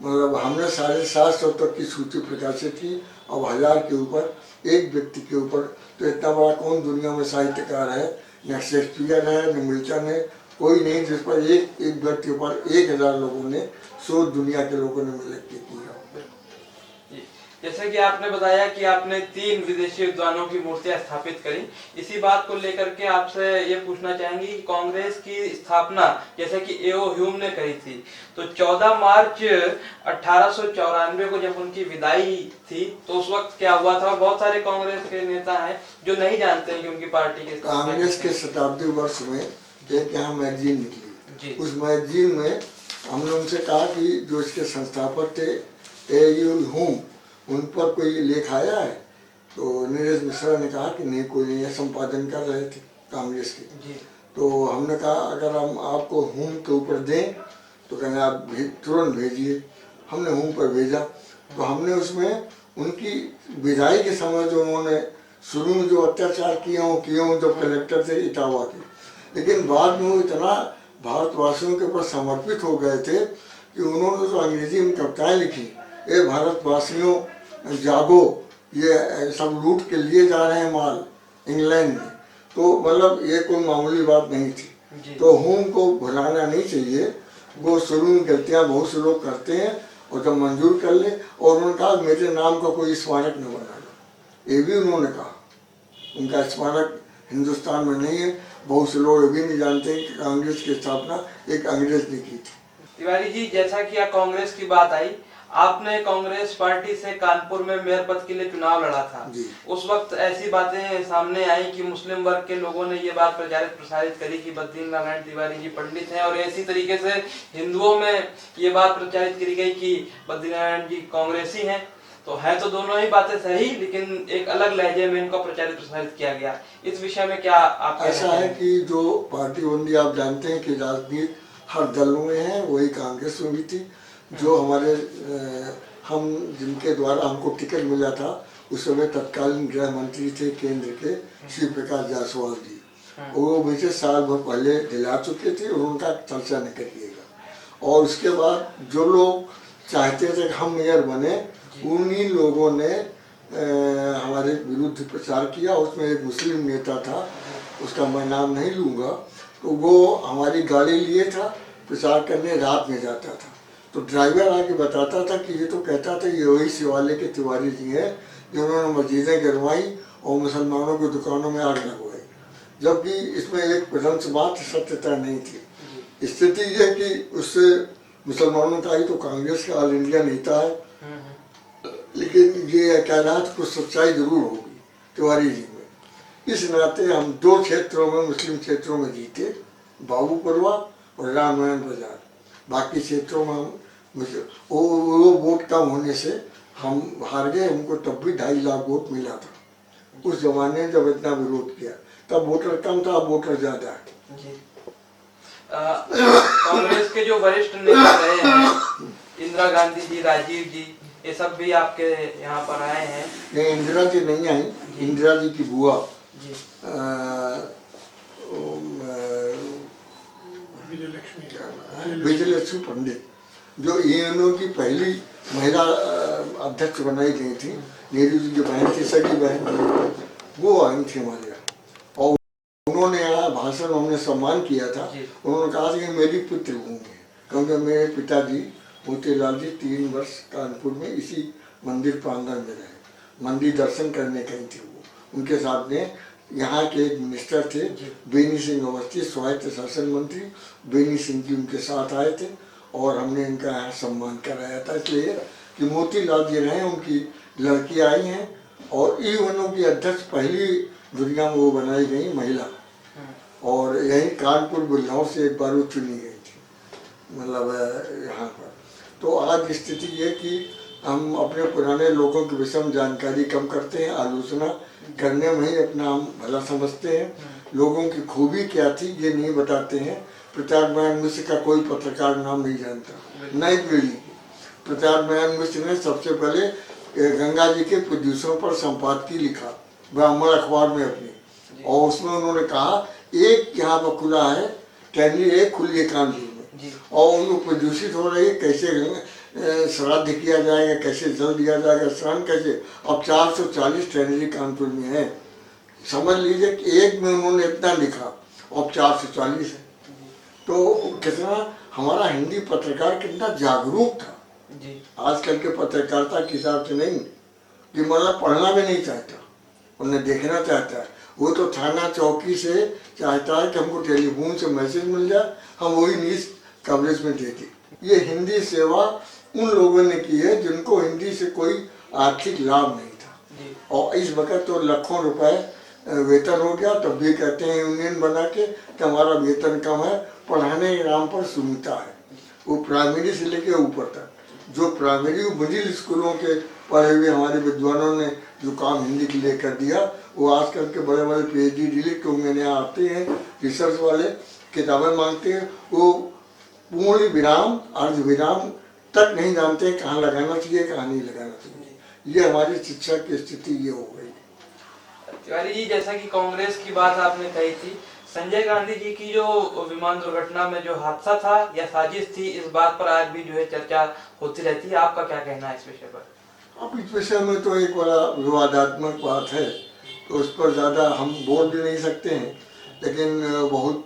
Speaker 1: मतलब हमने 750 तक की सूची प्रकाशित की। अब 1000 के ऊपर एक व्यक्ति के ऊपर। तो इतना बड़ा कौन दुनिया में साहित्यकार है? न शेक्सपियर है, न मिल्टन है, कोई नहीं जिस पर एक व्यक्ति पर 1000 लोगों ने शोध दुनिया के लोगों ने मिलकर किया।
Speaker 2: जैसे कि आपने बताया कि आपने 3 विदेशी विद्वानों की मूर्तियां स्थापित करी। इसी बात को लेकर के आपसे ये पूछना चाहेंगे कि कांग्रेस की स्थापना जैसे कि एओ ह्यूम ने करी थी, तो 14 मार्च 1894 को जब उनकी विदाई थी तो उस वक्त क्या हुआ था? और बहुत सारे कांग्रेस के नेता हैं जो नहीं जानते हैं कि उनकी पार्टी के
Speaker 1: कांग्रेस के शताब्दी वर्ष में एक यहाँ मैगजीन निकली। उस मैगजीन में हमने उनसे कहा कि जो इसके संस्थापक थे एओ ह्यूम, उन पर कोई लेख आया है? तो नीरज मिश्रा ने कहा कि नहीं, कोई नहीं है, संपादन कर रहे थे कांग्रेस के। तो हमने कहा अगर हम आपको ह्यूम के ऊपर दें तो कहना आप तुरंत भेजिए। हमने ह्यूम पर भेजा। तो हमने उसमें उनकी विदाई के समय जो उन्होंने शुरू में जो अत्याचार किए हों जब कलेक्टर थे इटावा के, लेकिन बाद में वो इतना भारतवासियों के ऊपर समर्पित हो गए थे कि उन्होंने जो अंग्रेजी में कविताएँ लिखी, ये भारतवासियों जागो, ये सब लूट के लिए जा रहे हैं माल इंग्लैंड में। तो मतलब ये कोई मामूली बात नहीं थी। तो ह्यूम को भुलाना नहीं चाहिए। वो शुरू में गलतियाँ बहुत से लोग करते हैं और जब मंजूर कर ले। और उन्होंने कहा मेरे नाम का कोई स्मारक न बना लो, ये भी उन्होंने कहा। उनका स्मारक हिंदुस्तान में नहीं है। बहुत से लोग भी नहीं जानते कि कांग्रेस की स्थापना एक अंग्रेज ने की थी।
Speaker 2: तिवारी जी, जैसा कि कांग्रेस की बात आई, आपने कांग्रेस पार्टी से कानपुर में मेयर पद के लिए चुनाव लड़ा था। उस वक्त ऐसी बातें सामने आई कि मुस्लिम वर्ग के लोगों ने ये बात प्रसारित करी कि बद्रीनारायण तिवारी जी पंडित हैं, और इसी तरीके से हिंदुओं में ये बात प्रचारित करी गई कि बद्रीनारायण जी कांग्रेसी हैं। तो है तो दोनों ही बातें सही, लेकिन एक अलग लहजे में इनको प्रसारित किया गया। इस विषय में क्या आप?
Speaker 1: ऐसा है कि जो पार्टी बंदी आप जानते हैं कि राजनीति हर दलों में है, वही कांग्रेस में भी थी। जो हमारे हम जिनके द्वारा हमको टिकट मिला था उस समय तत्कालीन गृह मंत्री थे केंद्र के श्री प्रकाश जायसवाल जी। वो मुझे साल भर पहले दिला चुके थे और उनका चर्चा नहीं करिएगा। और उसके बाद जो लोग चाहते थे कि हम मेयर बने, उन्हीं लोगों ने हमारे विरुद्ध प्रचार किया। उसमें एक मुस्लिम नेता था, उसका मैं नाम नहीं लूँगा, तो वो हमारी गाड़ी लिए था, प्रचार करने रात में जाता था। तो ड्राइवर आके बताता था कि ये तो कहता था ये वही शिवालय के तिवारी जी हैं जिन्होंने मस्जिदें गिरवाई और मुसलमानों की दुकानों में आग लगवाई, जबकि इसमें एक प्रदंश मात्र सत्यता नहीं थी। स्थिति ये कि उससे मुसलमानों का ही तो कांग्रेस का ऑल इंडिया नेता है, लेकिन ये कह रहा था कुछ सच्चाई जरूर होगी तिवारी जी में। इस नाते हम 2 क्षेत्रों में, मुस्लिम क्षेत्रों में जीते, बाबूपुरवा और रामनारायण बाजार। बाकी क्षेत्रों में हम वो वोट कम होने से हम हार गए। हमको तब भी 2.5 लाख वोट मिला था उस जमाने में जब इतना विरोध किया। तब वोटर कम था, अब वोटर ज्यादा है।
Speaker 2: कांग्रेस के जो वरिष्ठ नेता रहे हैं, इंदिरा गांधी जी, राजीव जी, ये सब भी आपके यहाँ पर आए हैं?
Speaker 1: नहीं, इंदिरा जी नहीं आई। इंदिरा जी की बुआ
Speaker 2: जी,
Speaker 1: विजयलक्ष्मी पंडित, जो ईएनओ की पहली महिला अध्यक्ष बनाई गई थी, नेहरू जी की बहन थी, सगी बहन, वो आई थी हमारे यहाँ। और उन्होंने यहाँ भाषण, हमने सम्मान किया था। उन्होंने कहा कि मेरी पुत्र होंगे, क्योंकि मेरे पिताजी मोतीलाल जी 3 वर्ष कानपुर में इसी मंदिर प्रांगण में रहे। मंदिर दर्शन करने गई थी वो। उनके साथ में यहाँ के एक मिनिस्टर थे, बेनी सिंह अवस्थी, स्वायत्त शासन मंत्री बेनी सिंह जी उनके साथ आए थे और हमने इनका यहाँ सम्मान कराया था। इसलिए कि मोतीलाल जी रहे, उनकी लड़की आई हैं और ईएनओ की अध्यक्ष पहली दुनिया में वो बनाई गई महिला। और यही कानपुर बिल्लाओं से एक बार वो चुनी गई थी, मतलब यहाँ पर। तो आज स्थिति ये कि हम अपने पुराने लोगों की विषम जानकारी कम करते हैं, आलोचना करने में ही अपना हम भला समझते हैं। लोगों की खूबी क्या थी ये नहीं बताते हैं। प्रताप नारायण मिश्र का कोई पत्रकार नाम नहीं जानता, नई पीढ़ी। प्रताप नारायण मिश्र ने सबसे पहले गंगा जी के प्रदूषणों पर संपादकीय लिखा ब्राह्मण अखबार में अपनी, और उसमें उन्होंने कहा एक यहाँ पर खुला है टहनी, एक खुली है कानपुर में, और उनको प्रदूषित हो रही है, कैसे श्राद्ध किया जाएगा, कैसे जल दिया जाएगा, स्नान कैसे। अब 440 टैनरी कानपुर में है। समझ लीजिए कि एक में उन्होंने इतना लिखा, अब 440 है। तो कितना हमारा हिंदी पत्रकार कितना जागरूक था
Speaker 2: जी।
Speaker 1: आजकल के पत्रकारिता के हिसाब से नहीं, कि मतलब पढ़ना भी नहीं चाहता, उन्हें देखना चाहता है। वो तो थाना चौकी से चाहता है कि हमको टेलीफोन से मैसेज मिल जाए, हम वही न्यूज़ कवरेज में देते। ये हिंदी सेवा उन लोगों ने की है जिनको हिंदी से कोई आर्थिक लाभ नहीं था। और इस वक्त तो लाखों रुपए वेतन हो गया, तब भी कहते हैं यूनियन बना के कि हमारा वेतन कम है। पढ़ाने के नाम पर सुनता है, वो प्राइमरी से लेके ऊपर तक। जो प्राइमरी मिडिल स्कूलों के पढ़े हुए हमारे विद्वानों ने जो काम हिंदी के लिए कर दिया, वो आजकल के बड़े बड़े PhD डिलीट होंगे यहाँ आते हैं, रिसर्च वाले किताबें मांगते हैं, वो पूर्ण विराम अर्ध विराम तक नहीं जानते कहाँ लगाना चाहिए, कहाँ नहीं लगाना चाहिए। ये हमारी शिक्षा की स्थिति ये हो गई।
Speaker 2: तिवारी जी, जैसा कि कांग्रेस की बात आपने कही थी, संजय गांधी जी की जो विमान दुर्घटना में जो हादसा था या साजिश थी, इस बात पर आज भी जो है चर्चा होती रहती है। आपका क्या कहना है इस विषय पर?
Speaker 1: अब इस विषय में तो एक बड़ा विवादात्मक बात है, तो उस पर ज़्यादा हम बोल भी नहीं सकते हैं। लेकिन बहुत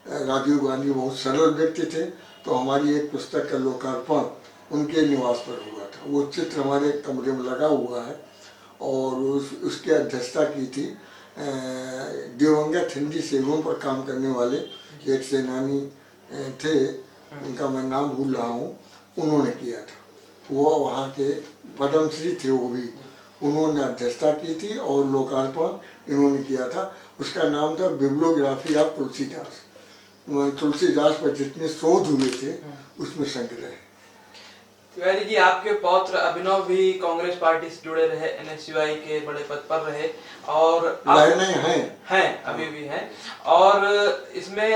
Speaker 1: राजीव गांधी बहुत सरल व्यक्ति थे, तो हमारी एक पुस्तक का लोकार्पण उनके निवास पर हुआ था। वो चित्र हमारे कमरे में लगा हुआ है और उसकी अध्यक्षता की थी दिवंगत हिंदी सेवों पर काम करने वाले एक सेनानी थे, उनका मैं नाम भूल रहा हूँ, उन्होंने किया था। वो वहाँ के पद्मश्री थे, वो भी उन्होंने अध्यक्षता की थी और लोकार्पण इन्होंने किया था। उसका नाम था बिब्लियोग्राफी ऑफ तुलसीदास। तुलसीदास पर जितने शोध हुए थे उसमें संग्रह है।
Speaker 2: तिवारी जी, आपके पौत्र अभिनव भी कांग्रेस पार्टी से जुड़े रहे, NSUI के बड़े पद पर रहे और हैं अभी भी हैं। और इसमें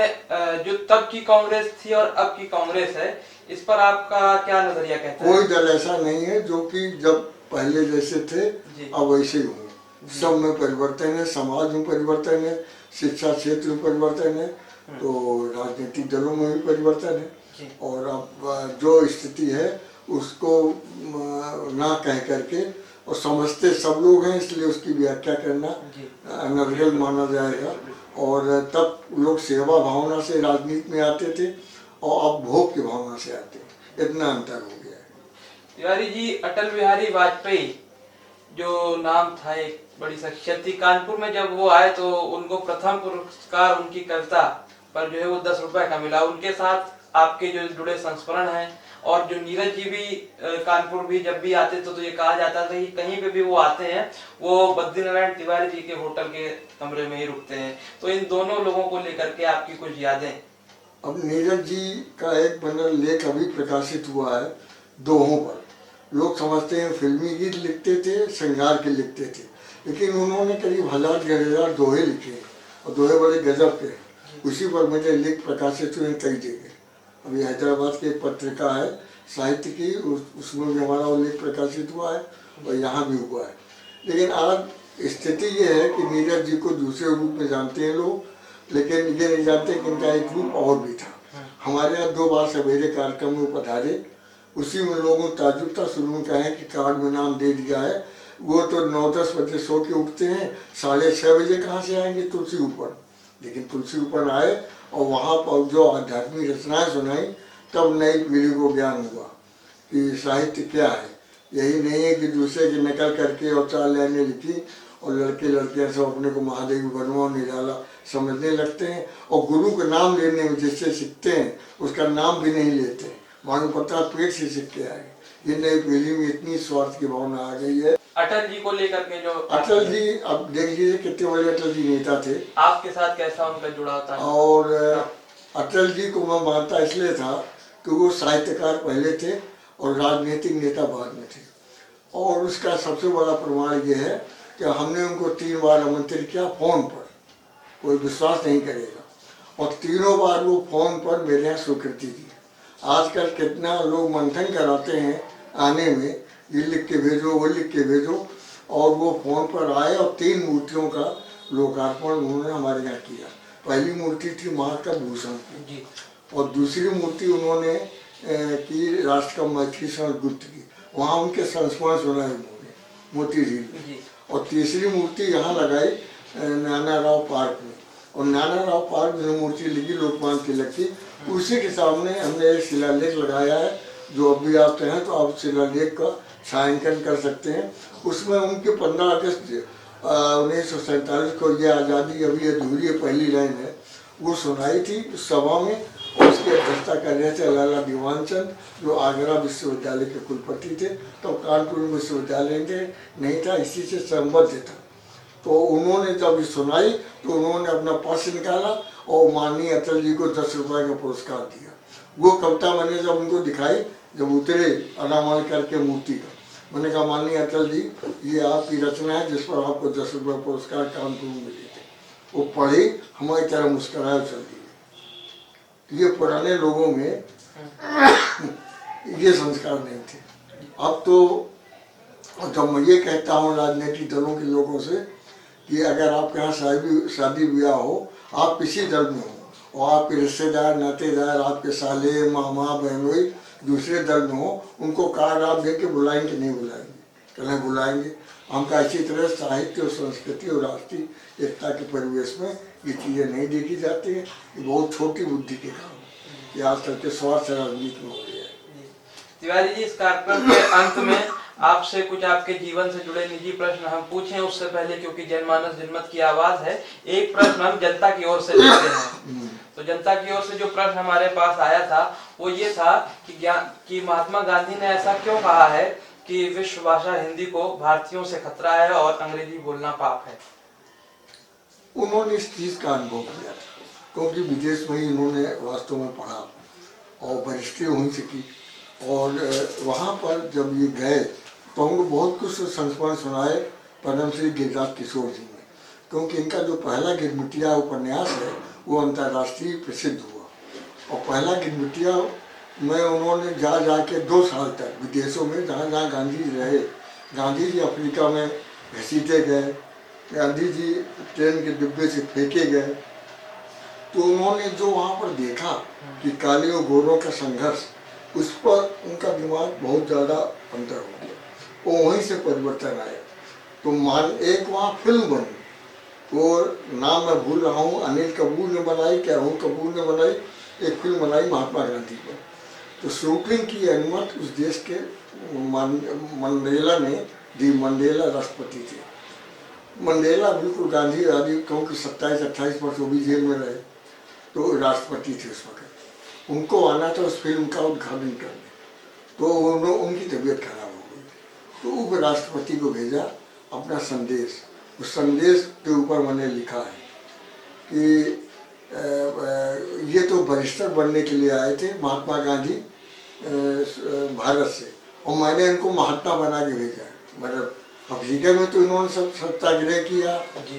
Speaker 2: जो तब की कांग्रेस थी और अब की कांग्रेस है, इस पर आपका क्या नजरिया कहता है?
Speaker 1: कोई दल ऐसा नहीं है जो कि जब पहले जैसे थे
Speaker 2: जी।
Speaker 1: अब वैसे ही होंगे। सब में परिवर्तन है, समाज में परिवर्तन है, शिक्षा क्षेत्र में परिवर्तन है, तो राजनीतिक दलों में भी परिवर्तन
Speaker 2: जी।
Speaker 1: है। और अब जो स्थिति है उसको ना कह करके, और समझते सब लोग हैं इसलिए उसकी व्याख्या करना
Speaker 2: जी।
Speaker 1: अनर्गल माना जाएगा। और तब लोग सेवा भावना से राजनीति में आते थे और अब भोग की भावना से आते हैं, इतना अंतर हो गया है।
Speaker 2: तिवारी जी, अटल बिहारी वाजपेयी जो नाम था, एक बड़ी शख्सियत थी। कानपुर में जब वो आए तो उनको प्रथम पुरस्कार उनकी कविता पर जो है वो 10 रुपए का मिला। उनके साथ आपके जो जुड़े संस्मरण हैं, और जो नीरज जी भी कानपुर भी जब भी आते तो ये कहा जाता था कि कहीं पे भी वो आते हैं वो बद्रीनारायण तिवारी जी के होटल के कमरे में ही रुकते हैं। तो इन दोनों लोगों को लेकर के आपकी कुछ यादें?
Speaker 1: अब नीरज जी का एक बंडल लेख अभी प्रकाशित हुआ है दोहों पर। लोग समझते हैं फिल्मी गीत लिखते थे, श्रृंगार के लिखते थे, लेकिन उन्होंने करीब 1000 दोहे लिखे हैं और दोहे बड़े गजब के हैं। उसी पर मेरे लेख प्रकाशित हुए कई जगह। अभी हैदराबाद की एक पत्रिका है साहित्य की, उसमें भी हमारा उल्लेख प्रकाशित हुआ है और यहाँ भी हुआ है। लेकिन आज स्थिति ये है कि नीरज जी को दूसरे रूप में जानते हैं लोग, लेकिन ये नहीं जानते कि इनका एक रूप और भी था। हमारे यहाँ 2 बार सवेरे कार्यक्रम में पधारे, उसी में लोगों ताजुब था। शुरू में कहें कि कार्ड में नाम दे दिया है, वो तो 9-10 बजे सो के उठते हैं, 6:30 बजे कहाँ से आएंगे तुलसी ऊपर। लेकिन तुलसी ऊपर आए और वहाँ पर जो आध्यात्मिक रचनाएं सुनाई, तब नई पीढ़ी को ज्ञान हुआ कि साहित्य क्या है। यही नहीं है कि दूसरे की नकल करके और 4 लाइनें लिखी और लड़के लड़कियां सब अपने को महादेवी बनवा निराला समझने लगते हैं, और गुरु का नाम लेने में जिससे सीखते हैं उसका नाम भी नहीं लेते, मालूम पड़ता पेट से सीख के आए। ये नई पीढ़ी में इतनी स्वार्थ की भावना आ गई है।
Speaker 2: अटल जी को लेकर के जो
Speaker 1: अटल जी, अब देख लीजिए कितने बड़े अटल जी नेता थे,
Speaker 2: आपके साथ कैसा उनका जुड़ाव था?
Speaker 1: और अटल जी को मैं मानता इसलिए था कि वो साहित्यकार पहले थे और राजनीतिक नेता बाद में थे। और उसका सबसे बड़ा प्रमाण ये है कि हमने उनको 3 बार आमंत्रित किया फोन पर, कोई विश्वास नहीं करेगा, और तीनों बार वो फोन पर मेरे यहाँ स्वीकृति दी। आजकल कितना लोग मंथन कराते हैं आने में, ये लिख के भेजो वो लिख के भेजो, और वो फोन पर आए और 3 मूर्तियों का लोकार्पण उन्होंने हमारे यहाँ किया। पहली मूर्ति थी महात्मा भूषण की, और दूसरी मूर्ति उन्होंने की राष्ट्र का मैथिली गुप्त की, वहाँ उनके संस्मरण सुनाए उन्होंने मोती झील में। और तीसरी मूर्ति यहाँ लगाई नाना राव पार्क में, और नाना राव पार्क में मूर्ति लगी लोकमान्य तिलक की, उसी के सामने हमने एक शिलालेख लगाया है। जो अभी आप चाहें तो आप शिलालेख का छायांकन कर सकते हैं। उसमें उनके 15 अगस्त 1947 को ये आज़ादी अभी अधूरी पहली लाइन है, वो सुनाई थी सभा में। और उसकी अध्यक्षता कर रहे थे लाला दीवान चंद, जो आगरा विश्वविद्यालय के कुलपति थे। तो कानपुर विश्वविद्यालय नहीं था, इसी से संबद्ध था। तो उन्होंने जब सुनाई तो उन्होंने अपना पर्स निकाला और माननीय अटल जी को 10 रुपये का पुरस्कार दिया। वो कविता मैंने जब उनको दिखाई, जब उतरे अनामल करके मूर्ति का, मैंने कहा माननीय अटल जी, ये आपकी रचना है जिस पर आपको 10 रुपये पुरस्कार कानपुर में मिले थे। वो पढ़ी, हमारी तरह मुस्कराए चल दी। ये पुराने लोगों में ये संस्कार नहीं थे। अब तो जब मैं ये कहता हूँ राजनीतिक दलों के लोगों से कि अगर आपके यहाँ शादी ब्याह हो, आप किसी दल में हो और आपके रिश्तेदार नातेदार, आपके साले मामा बहनोई दूसरे दल में हो, उनको कार्ड आप दे के बुलाएंगे नहीं बुलाएंगे? कहना बुलाएंगे। हमका इसी तरह साहित्य और संस्कृति और राष्ट्रीय एकता के परिवेश में ये चीज़ें नहीं देखी जाती है। ये बहुत छोटी बुद्धि के काम कि आज तक के स्वार्थ राजनीति में हो गया है।
Speaker 2: तिवारी जी, इस कार्यक्रम के अंत में आपसे कुछ आपके जीवन से जुड़े निजी प्रश्न हम पूछें, उससे पहले क्योंकि जनमानस जनमत की आवाज है, एक प्रश्न हम जनता की ओर से लेते हैं। तो जनता की ओर से जो प्रश्न हमारे पास आया था वो ये था कि महात्मा गांधी ने ऐसा क्यों कहा है कि विश्व भाषा हिंदी को भारतीयों से खतरा है और अंग्रेजी बोलना पाप है?
Speaker 1: उन्होंने इस चीज़ का अनुभव किया क्योंकि विदेश में ही उन्होंने वास्तव में पढ़ा और बरिष्ठी वहीं से की। और वहाँ पर जब ये गए तो हमको बहुत कुछ संस्मरण सुनाए पद्म श्री गिरिराज किशोर जी ने, क्योंकि इनका जो पहला गिरमिटिया उपन्यास है वो अंतर्राष्ट्रीय प्रसिद्ध हुआ। और पहला गिरमिटिया में उन्होंने जा के 2 साल तक विदेशों में जहाँ जहाँ गांधी रहे गांधी जी अफ्रीका में घसीटे गए, गांधी जी ट्रेन के डिब्बे से फेंके गए, तो उन्होंने जो वहाँ पर देखा कि काले और गोरों का संघर्ष, उस पर उनका दिमाग बहुत ज़्यादा अंतर हो गया, वो वहीं से परिवर्तन आया। तो मान एक वहाँ फिल्म बनी, वो नाम मैं भूल रहा हूँ, अनिल कपूर ने बनाई, क्या राहुल कपूर ने बनाई, एक फिल्म बनाई महात्मा गांधी पर। तो शूटिंग की अनुमति उस देश के मंडेला ने दी। मंडेला राष्ट्रपति थे। मंडेला बिल्कुल गांधी आदि, क्योंकि 27-28 वर्ष वो भी जेल में रहे, तो राष्ट्रपति थे उस वक्त। उनको आना था उस फिल्म का उद्घाटन करने, तो उनकी तबीयत खराब हो गई, तो उपराष्ट्रपति को भेजा अपना संदेश। उस संदेश के ऊपर मैंने लिखा है कि ये तो बैरिस्टर बनने के लिए आए थे महात्मा गांधी भारत से, और मैंने इनको महात्मा बना के भेजा। मतलब अफ्रीका में तो इन्होंने सब सत्याग्रह किया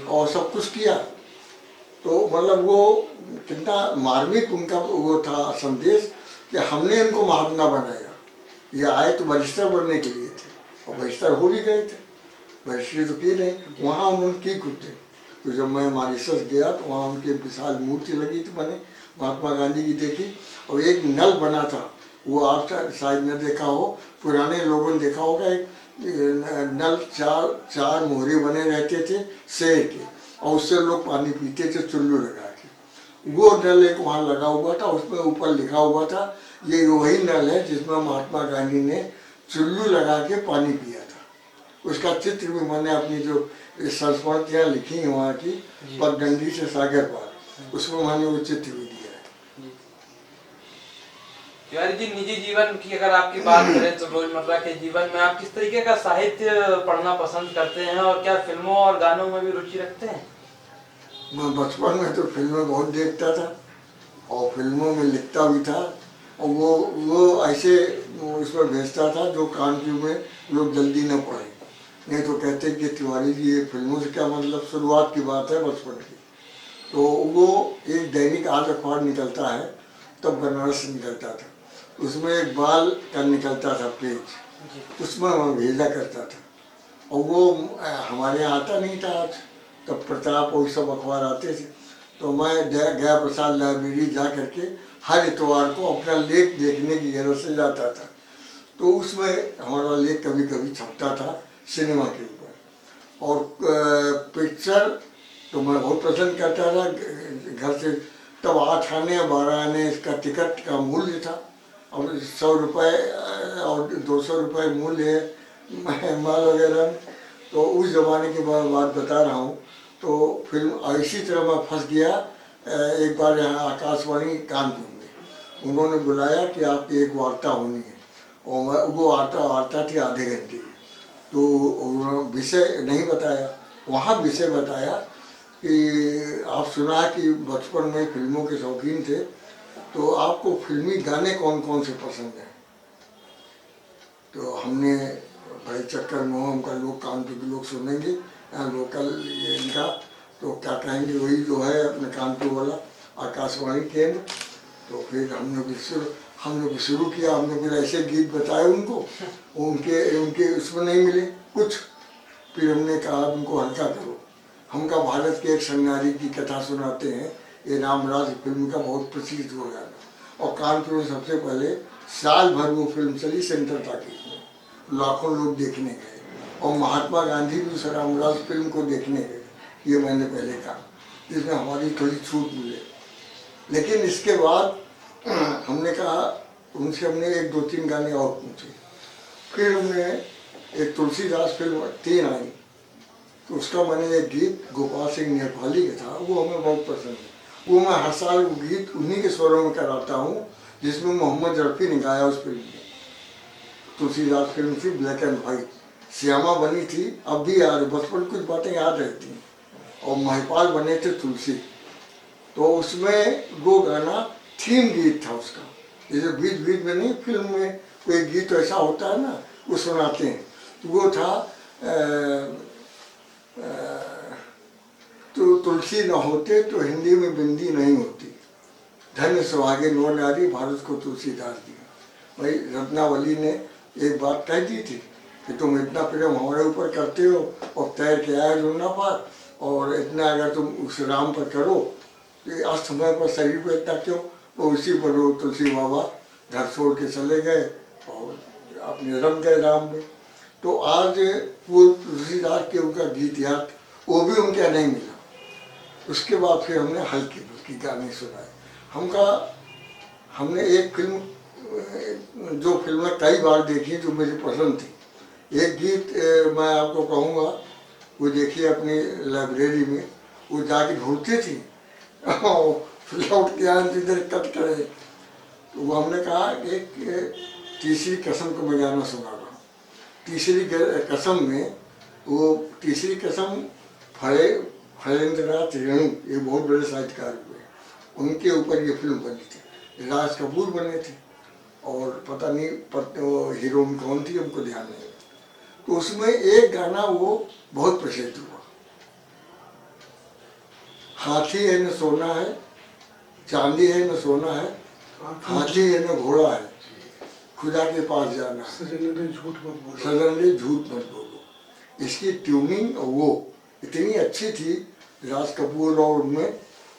Speaker 1: और सब कुछ किया, तो मतलब वो कितना मार्मिक उनका वो था संदेश कि हमने इनको महात्मा बनाया। ये आए तो बैरिस्टर बनने के लिए थे, और बैरिस्टर हो भी गए थे, बैरिस्टर तो की नहीं, वहाँ उन्होंने की कुछ थे। तो जब मैं मॉरिशस गया तो वहाँ उनकी विशाल मूर्ति लगी थी, मैंने महात्मा गांधी की देखी, और एक नल बना था, वो आप शायद न देखा हो, पुराने लोगों ने देखा होगा, एक नल चार मोहरे बने रहते थे शेर के, और उससे लोग पानी पीते थे चुल्लू लगा के। वो नल एक वहाँ लगा हुआ था, उसमें ऊपर लिखा हुआ था ये वही नल है जिसमें महात्मा गांधी ने चुल्लू लगा के पानी पिया था। उसका चित्र भी मैंने अपनी जो संस्मृतियाँ लिखी हैं वहाँ की, पगडंडी से सागर पार, उसमें मैंने वो चित्र भी दिया है।
Speaker 2: तिवारी जी, निजी जीवन की अगर आपकी बात करें तो रोजमर्रा के जीवन में आप किस तरीके का साहित्य पढ़ना पसंद करते हैं, और क्या फिल्मों और गानों में भी रुचि रखते हैं?
Speaker 1: मैं बचपन में तो फिल्में बहुत देखता था और फिल्मों में लिखता भी था, और वो ऐसे उसमें भेजता था जो कानपुर में लोग जल्दी न पढ़े, नहीं तो कहते कि तिवारी जी ये फिल्मों से क्या मतलब, शुरुआत की बात है बचपन की। तो वो एक दैनिक आज अखबार निकलता है, तब बनारस निकलता था, उसमें एक बाल का निकलता था पेज, उसमें मैं भेजा करता था, और वो हमारे यहाँ आता नहीं था आज, तब प्रताप और सब अखबार आते थे, तो मैं गया प्रसाद लाइब्रेरी जा करके हर इतवार को अपना लेख देखने की गरज से जाता था। तो उसमें हमारा लेख कभी कभी छपता था सिनेमा के ऊपर, और पिक्चर तो मैं बहुत पसंद करता था। घर से तब 8 आने 12 आने इसका टिकट का मूल्य था, और 100 रुपये और 200 रुपये मूल्य है माल वगैरह। तो उस ज़माने की बात बता रहा हूँ। तो फिल्म इसी तरह मैं फंस गया। एक बार यहाँ आकाशवाणी कानपुर में उन्होंने बुलाया कि आपकी एक वार्ता होनी है, और वो वार्ता थी आधे घंटे की। तो उन्होंने विषय नहीं बताया, वहाँ विषय बताया कि आप सुना कि बचपन में फिल्मों के शौकीन थे, तो आपको फिल्मी गाने कौन कौन से पसंद हैं। तो हमने भाई चक्कर मोहम का लोग कानपुर के लोग सुनेंगे, यहाँ लोकल ये इनका, तो क्या कहेंगे वही जो है अपने कानपुर वाला आकाशवाणी केंद्र। तो फिर हमने भी शुरू किया, हमने फिर ऐसे गीत बताए उनको, उनके उसमें नहीं मिले कुछ। फिर हमने कहा उनको हल्का करो, हम का भारत के एक संगारी की कथा सुनाते हैं, ये रामराज फिल्म का बहुत प्रसिद्ध हो गया, और कानपुर में सबसे पहले साल भर वो फिल्म चली सेंट्रल टॉकीज में, लाखों लोग देखने गए, और महात्मा गांधी भी उस रामराज फिल्म को देखने गए, ये मैंने पहले कहा, जिसमें हमारी थोड़ी छूट मिले। लेकिन इसके बाद हमने कहा, उनसे हमने 1-2-3 गाने और पूछे। फिर हमने एक तुलसीदास फिल्म 3 आई, तो उसका मैंने एक गीत गोपाल सिंह नेपाली का था, वो हमें बहुत पसंद है। वो मैं हर साल वो गीत उन्हीं के स्वरों में कराता हूँ, जिसमें मोहम्मद रफ़ी ने गाया उस फिल्म में। तुलसीदास फिल्म थी, ब्लैक एंड वाइट, श्यामा बनी थी, अब भी याद, बचपन कुछ बातें याद रहती हैं। और महिपाल बने थे तुलसी, तो उसमें वो गाना थीम गीत था उसका, जैसे बीच बीच में नहीं फिल्म में कोई गीत ऐसा होता है ना, वो सुनाते हैं, तो वो था तो तुलसी न होते तो हिंदी में बिंदी नहीं होती, धन्य सुहागे नो नारी भारत को तुलसीदास दिया। भाई रत्नावली ने एक बात कह दी थी कि तुम इतना प्रेम हमारे ऊपर करते हो और तैर के आए जुड़ना पार, और इतना अगर तुम उस राम पर करो तो अस्त समय पर शरीर पर इतना क्यों। तो उसी पर वो तुलसी बाबा घर छोड़ के चले गए और अपने रम गए राम में। तो आज वो तुलसीदास के उनका गीत याद वो भी उनके यहाँ नहीं मिला। उसके बाद फिर हमने हल्की फुल्की गाने सुनाए। हमने एक फिल्म, जो फिल्में कई बार देखी जो मुझे पसंद थी, एक गीत मैं आपको कहूँगा, वो देखिए अपनी लाइब्रेरी में, वो जाके ढूंढती थी लौट के आए इधर कट करे। तो वो हमने कहा कि एक तीसरी कसम को मैं गाना सुना रहा हूँ। तीसरी कसम में वो तीसरी कसम फणींद्रनाथ रेणु, ये बहुत बड़े साहित्यकार हुए, उनके ऊपर ये फिल्म बनी थी। राज कपूर बने थे और पता नहीं हीरोइन कौन थी, हमको ध्यान नहीं। तो उसमें एक गाना वो बहुत प्रसिद्ध हुआ, हाथी है न सोना है, चांदी है न सोना है, हाथी है न घोड़ा है, खुदा के पास जाना है, सजन झूठ मत बोलो। इसकी ट्यूनिंग वो इतनी अच्छी थी राज कपूर और उनमें,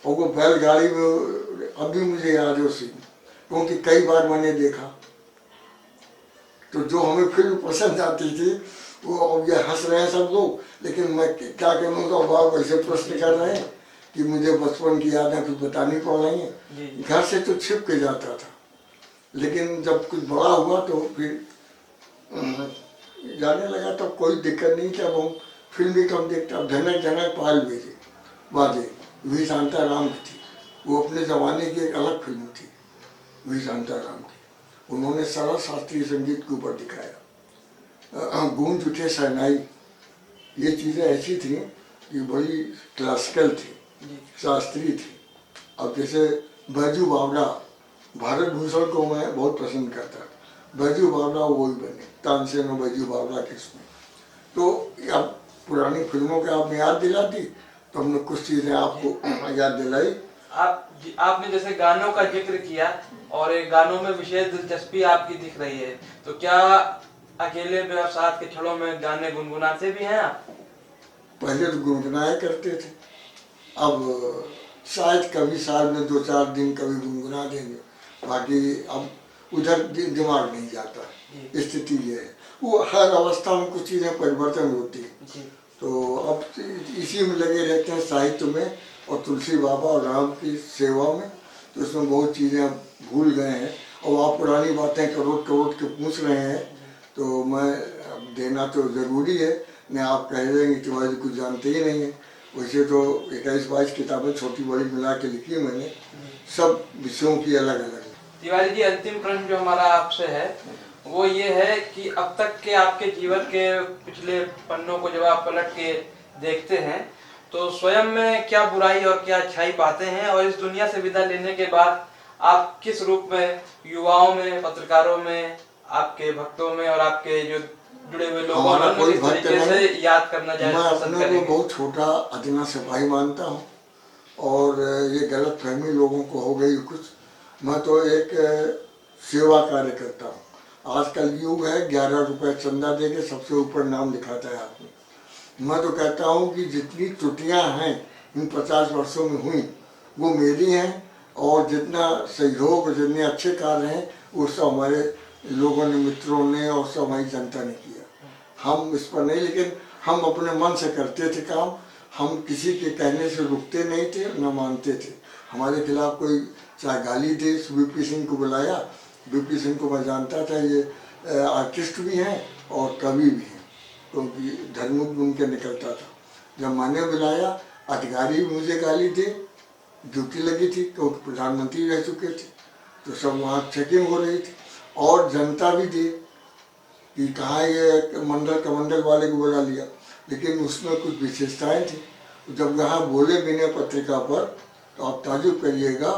Speaker 1: और वो बैलगाड़ी में अभी मुझे याद है उसी, क्योंकि कई बार मैंने देखा। तो जो हमें फिल्म पसंद आती थी वो, अब ये हंस रहे हैं सब लोग, लेकिन मैं क्या करूँ, तो बाप ऐसे प्रश्न कर रहे हैं कि मुझे बचपन की यादें कुछ बतानी पड़ रही हैं। घर से तो छिप के जाता था, लेकिन जब कुछ बड़ा हुआ तो फिर जाने लगा, तब कोई दिक्कत नहीं थी। अब हम फिल्म भी कम देखते। अब जनक जनक पाल भी थे बाजे, वी शांताराम की थी, वो अपने ज़माने की एक अलग फिल्म थी वी शांताराम की। उन्होंने सारा शास्त्रीय संगीत के ऊपर दिखाया। गूंज उठे शहनाई, ये चीज़ें ऐसी थी कि बड़ी क्लासिकल थी, शास्त्रीय थी। अब जैसे बैजू बावड़ा, भारत भूषण को मैं बहुत पसंद करता, बैजू बावड़ा वही बने, तानसेन और बैजू बावड़ा किसमें। तो अब पुरानी फिल्मों के आपने याद दिला दी, तो हमने कुछ चीज़ें आपको याद दिलाई।
Speaker 2: आपने जैसे गानों का जिक्र किया और एक गानों में विशेष दिलचस्पी आपकी दिख रही है, तो क्या अकेले में और साथ के क्षणों में गाने गुनगुनाते भी हैं आप?
Speaker 1: पहले तो गुनगुनाया करते थे, अब शायद कभी साल में 2-4 दिन कभी गुनगुना देंगे, बाकी अब उधर दिमाग नहीं जाता। स्थिति ये है, वो हर अवस्था में कुछ चीज़ें परिवर्तन होती है। तो अब इसी में लगे रहते हैं साहित्य में और तुलसी बाबा और राम की सेवा में। तो इसमें बहुत चीज़ें अब भूल गए हैं, और आप पुरानी बातें करोड़ करोड़ के पूछ रहे हैं, तो मैं अब देना तो ज़रूरी है। मैं आप कह रहे हैं तिवारी कुछ जानते ही नहीं है। वैसे तो 21-22 किताबें छोटी बड़ी मिला के लिखी है मैंने, सब विषयों की अलग अलग।
Speaker 2: तिवारी जी, अंतिम प्रश्न जो हमारा आपसे है वो ये है कि अब तक के आपके जीवन के पिछले पन्नों को जब आप पलट के देखते हैं तो स्वयं में क्या बुराई और क्या अच्छाई पाते हैं, और इस दुनिया से विदा लेने के बाद आप किस रूप में युवाओं में, पत्रकारों में, आपके भक्तों में और आपके जो जुड़े हुए लोगों में इस तरीके से याद करना चाहिए?
Speaker 1: मैं अपने को बहुत छोटा अदना सिपाही मानता हूँ, और ये गलत फहमी लोगों को हो गई कुछ। मैं तो एक सेवा कार्य करता हूँ। आजकल युग है 11 रुपए चंदा दे के सबसे ऊपर नाम लिखाता है आदमी। मैं तो कहता हूँ कि जितनी त्रुटियाँ हैं इन 50 वर्षों में हुई वो मेरी हैं, और जितना सहयोग, जितने अच्छे कार्य हैं वो सब हमारे लोगों ने, मित्रों ने और सब हमारी जनता ने किया। हम इस पर नहीं, लेकिन हम अपने मन से करते थे काम। हम किसी के कहने से रुकते नहीं थे, न मानते थे। हमारे खिलाफ कोई चाहे गाली दे, वीपी सिंह को बुलाया, वीपी सिंह को मैं जानता था, ये आर्टिस्ट भी हैं और कवि भी हैं, क्योंकि धर्मयुद्ध उनके निकलता था। जब मैंने बुलाया, अधिकारी भी मुझे गाली दे, ड्यूटी लगी थी क्योंकि प्रधानमंत्री रह चुके थे, तो सब वहाँ चेकिंग हो रही थी, और जनता भी दे कि कहाँ ये मंडल कमंडल वाले को बुला लिया, लेकिन उसमें कुछ विशेषताएँ थी। जब यहाँ बोले बिना पत्रिका पर, तो आप ताजुब करिएगा,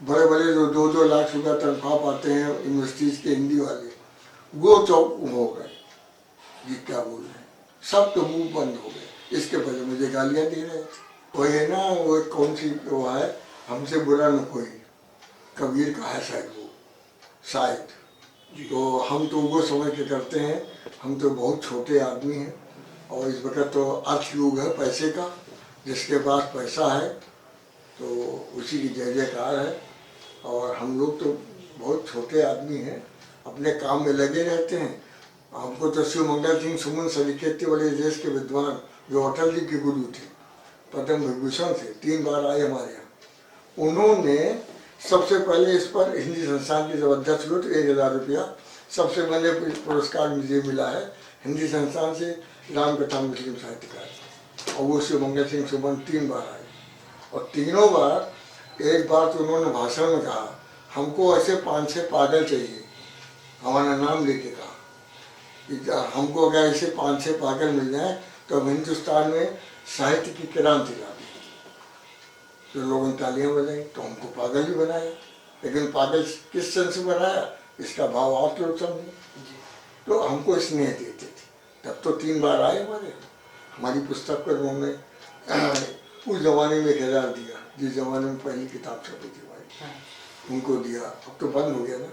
Speaker 1: बड़े बड़े जो 2-2 लाख रुपया तनख्वाह पाते हैं यूनिवर्सिटीज़ के हिंदी वाले, वो चौक हो गए, ये क्या बोल रहे हैं, सब तो मुंह बंद हो गए। इसके वजह मुझे गालियाँ दे रहे थे। वही है ना, वो कौन सी वो है, हमसे बुरा न कोई, कबीर का है शायद वो, शायद तो हम तो वो समझ के करते हैं, हम तो बहुत छोटे आदमी हैं और इस वक्त तो अर्थ युग है पैसे का, जिसके पास पैसा है तो उसी की जय जयकार है। और हम लोग तो बहुत छोटे आदमी हैं, अपने काम में लगे रहते हैं। हमको तो शिव मंगल सिंह सुमन सलीकेती वाले देश के विद्वान जो अटल जी के गुरु थे, पद्म विभूषण थे, 3 बार आए हमारे यहाँ। उन्होंने सबसे पहले इस पर हिंदी संस्थान के जब अध्यक्ष हुए तो 1000 रुपया सबसे पहले पुरस्कार मुझे मिला है हिंदी संस्थान से, रामकथा मुस्लिम साहित्यकार। और वो शिव मंगल सिंह सुमन 3 बार आए और तीनों बार, एक बार तो उन्होंने भाषण में कहा हमको ऐसे 5-6 पागल चाहिए, हमारा नाम लेके कहा कि हमको अगर ऐसे 5-6 पागल मिल जाए तो हम हिंदुस्तान में साहित्य की क्रांति ला दें। तो लोगों ने तालियां बजाई तो हमको पागल ही बनाया, लेकिन पागल किस सेंस से बनाया इसका भाव आप लोग समझे। तो हमको स्नेह देते थे, तब तो 3 बार आए हमारी पुस्तक पर उन्होंने उस जमाने में 1000 दिया, जिस जमाने में पहली किताब छपी थी हमारी, उनको दिया। अब तो बंद हो गया ना,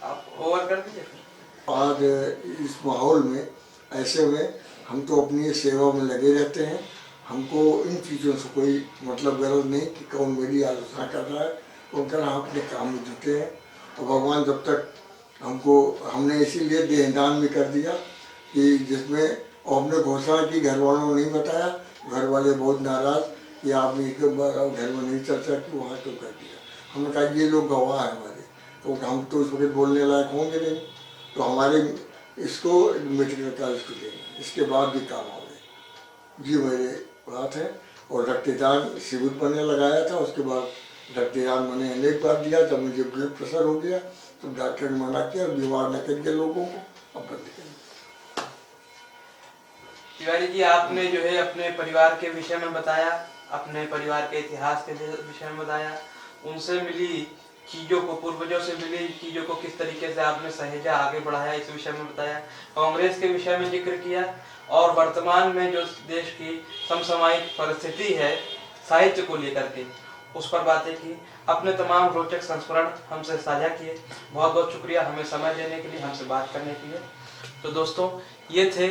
Speaker 2: आप ओवर कर दीजिए।
Speaker 1: आज इस माहौल में ऐसे में हम तो अपनी सेवा में लगे रहते हैं, हमको इन चीज़ों से कोई मतलब गरज नहीं कि कौन मेरी आलोचना कर रहा है, कौन कर रहा, हम अपने काम में जुटे हैं। और भगवान जब तक हमने इसीलिए देहदान भी कर दिया कि जिसमें हमने घोषणा की, घर वालों ने नहीं बताया, घर वाले बहुत नाराज कि आपने घर में नहीं चर्चा की, वहाँ क्यों कर दिया। हमने कहा ये लोग गवाह है हमारे, तो हम तो इस वक्त बोलने लायक होंगे नहीं, तो हमारे इसको मेडिकल कॉलेज को देंगे, इसके बाद भी काम होंगे। जी मेरे बात है। और रक्तदान शिविर मैंने लगाया था, उसके बाद रक्तदान मैंने अनेक बार दिया। जब मुझे ब्लड प्रेशर हो गया तो डॉक्टर ने मना किया, बीमार न करिए लोगों को, अब बंद करिए।
Speaker 2: तिवारी जी, आपने जो है अपने परिवार के विषय में बताया, अपने परिवार के इतिहास के विषय में बताया, उनसे मिली चीज़ों को, पूर्वजों से मिली चीज़ों को किस तरीके से आपने सहेजा, आगे बढ़ाया, इस विषय में बताया। कांग्रेस के विषय में जिक्र किया और वर्तमान में जो देश की समसामयिक परिस्थिति है साहित्य को लेकर के, उस पर बातें की। अपने तमाम रोचक संस्मरण हमसे साझा किए। बहुत बहुत शुक्रिया हमें समय देने के लिए, हमसे बात करने के लिए। तो दोस्तों, ये थे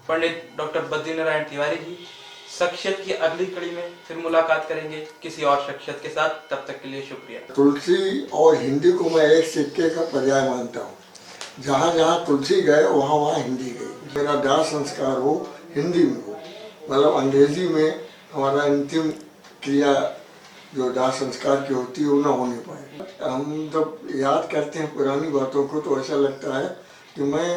Speaker 2: पंडित डॉक्टर बद्रीनारायण तिवारी जी। शख्सियत की अगली कड़ी में फिर मुलाकात करेंगे किसी और शख्सियत के साथ, तब तक के लिए शुक्रिया।
Speaker 1: तुलसी और हिंदी को मैं एक सिक्के का पर्याय मानता हूँ। जहाँ जहाँ तुलसी गए वहाँ वहाँ हिंदी गई। मेरा दाह संस्कार हो हिंदी में हो, मतलब अंग्रेजी में हमारा अंतिम क्रिया जो दाह संस्कार की होती है वो न होने पाए। हम जब याद करते हैं पुरानी बातों को तो ऐसा लगता है कि मैं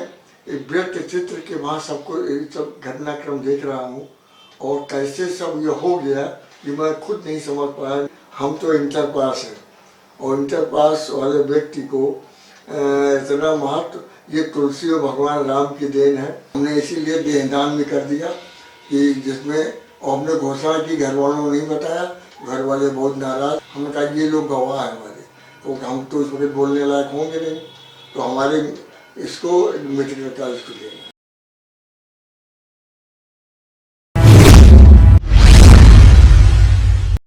Speaker 1: एक वृत्त चित्र के वहाँ सबको सब घटनाक्रम देख रहा हूँ और कैसे सब ये हो गया कि मैं खुद नहीं समझ पाया। हम तो इंटर पास हैं और इंटर पास वाले व्यक्ति को इतना महत्व ये तुलसी और भगवान राम की देन है। हमने इसीलिए देहदान भी कर दिया कि जिसमें हमने घोषणा की, घर वालों ने नहीं बताया, घर वाले बहुत नाराज। हमने कहा ये लोग गवाह है हमारे, तो हम तो इस वक्त बोलने लायक होंगे नहीं, तो हमारे इसको मेडिकल कॉलेज को देंगे।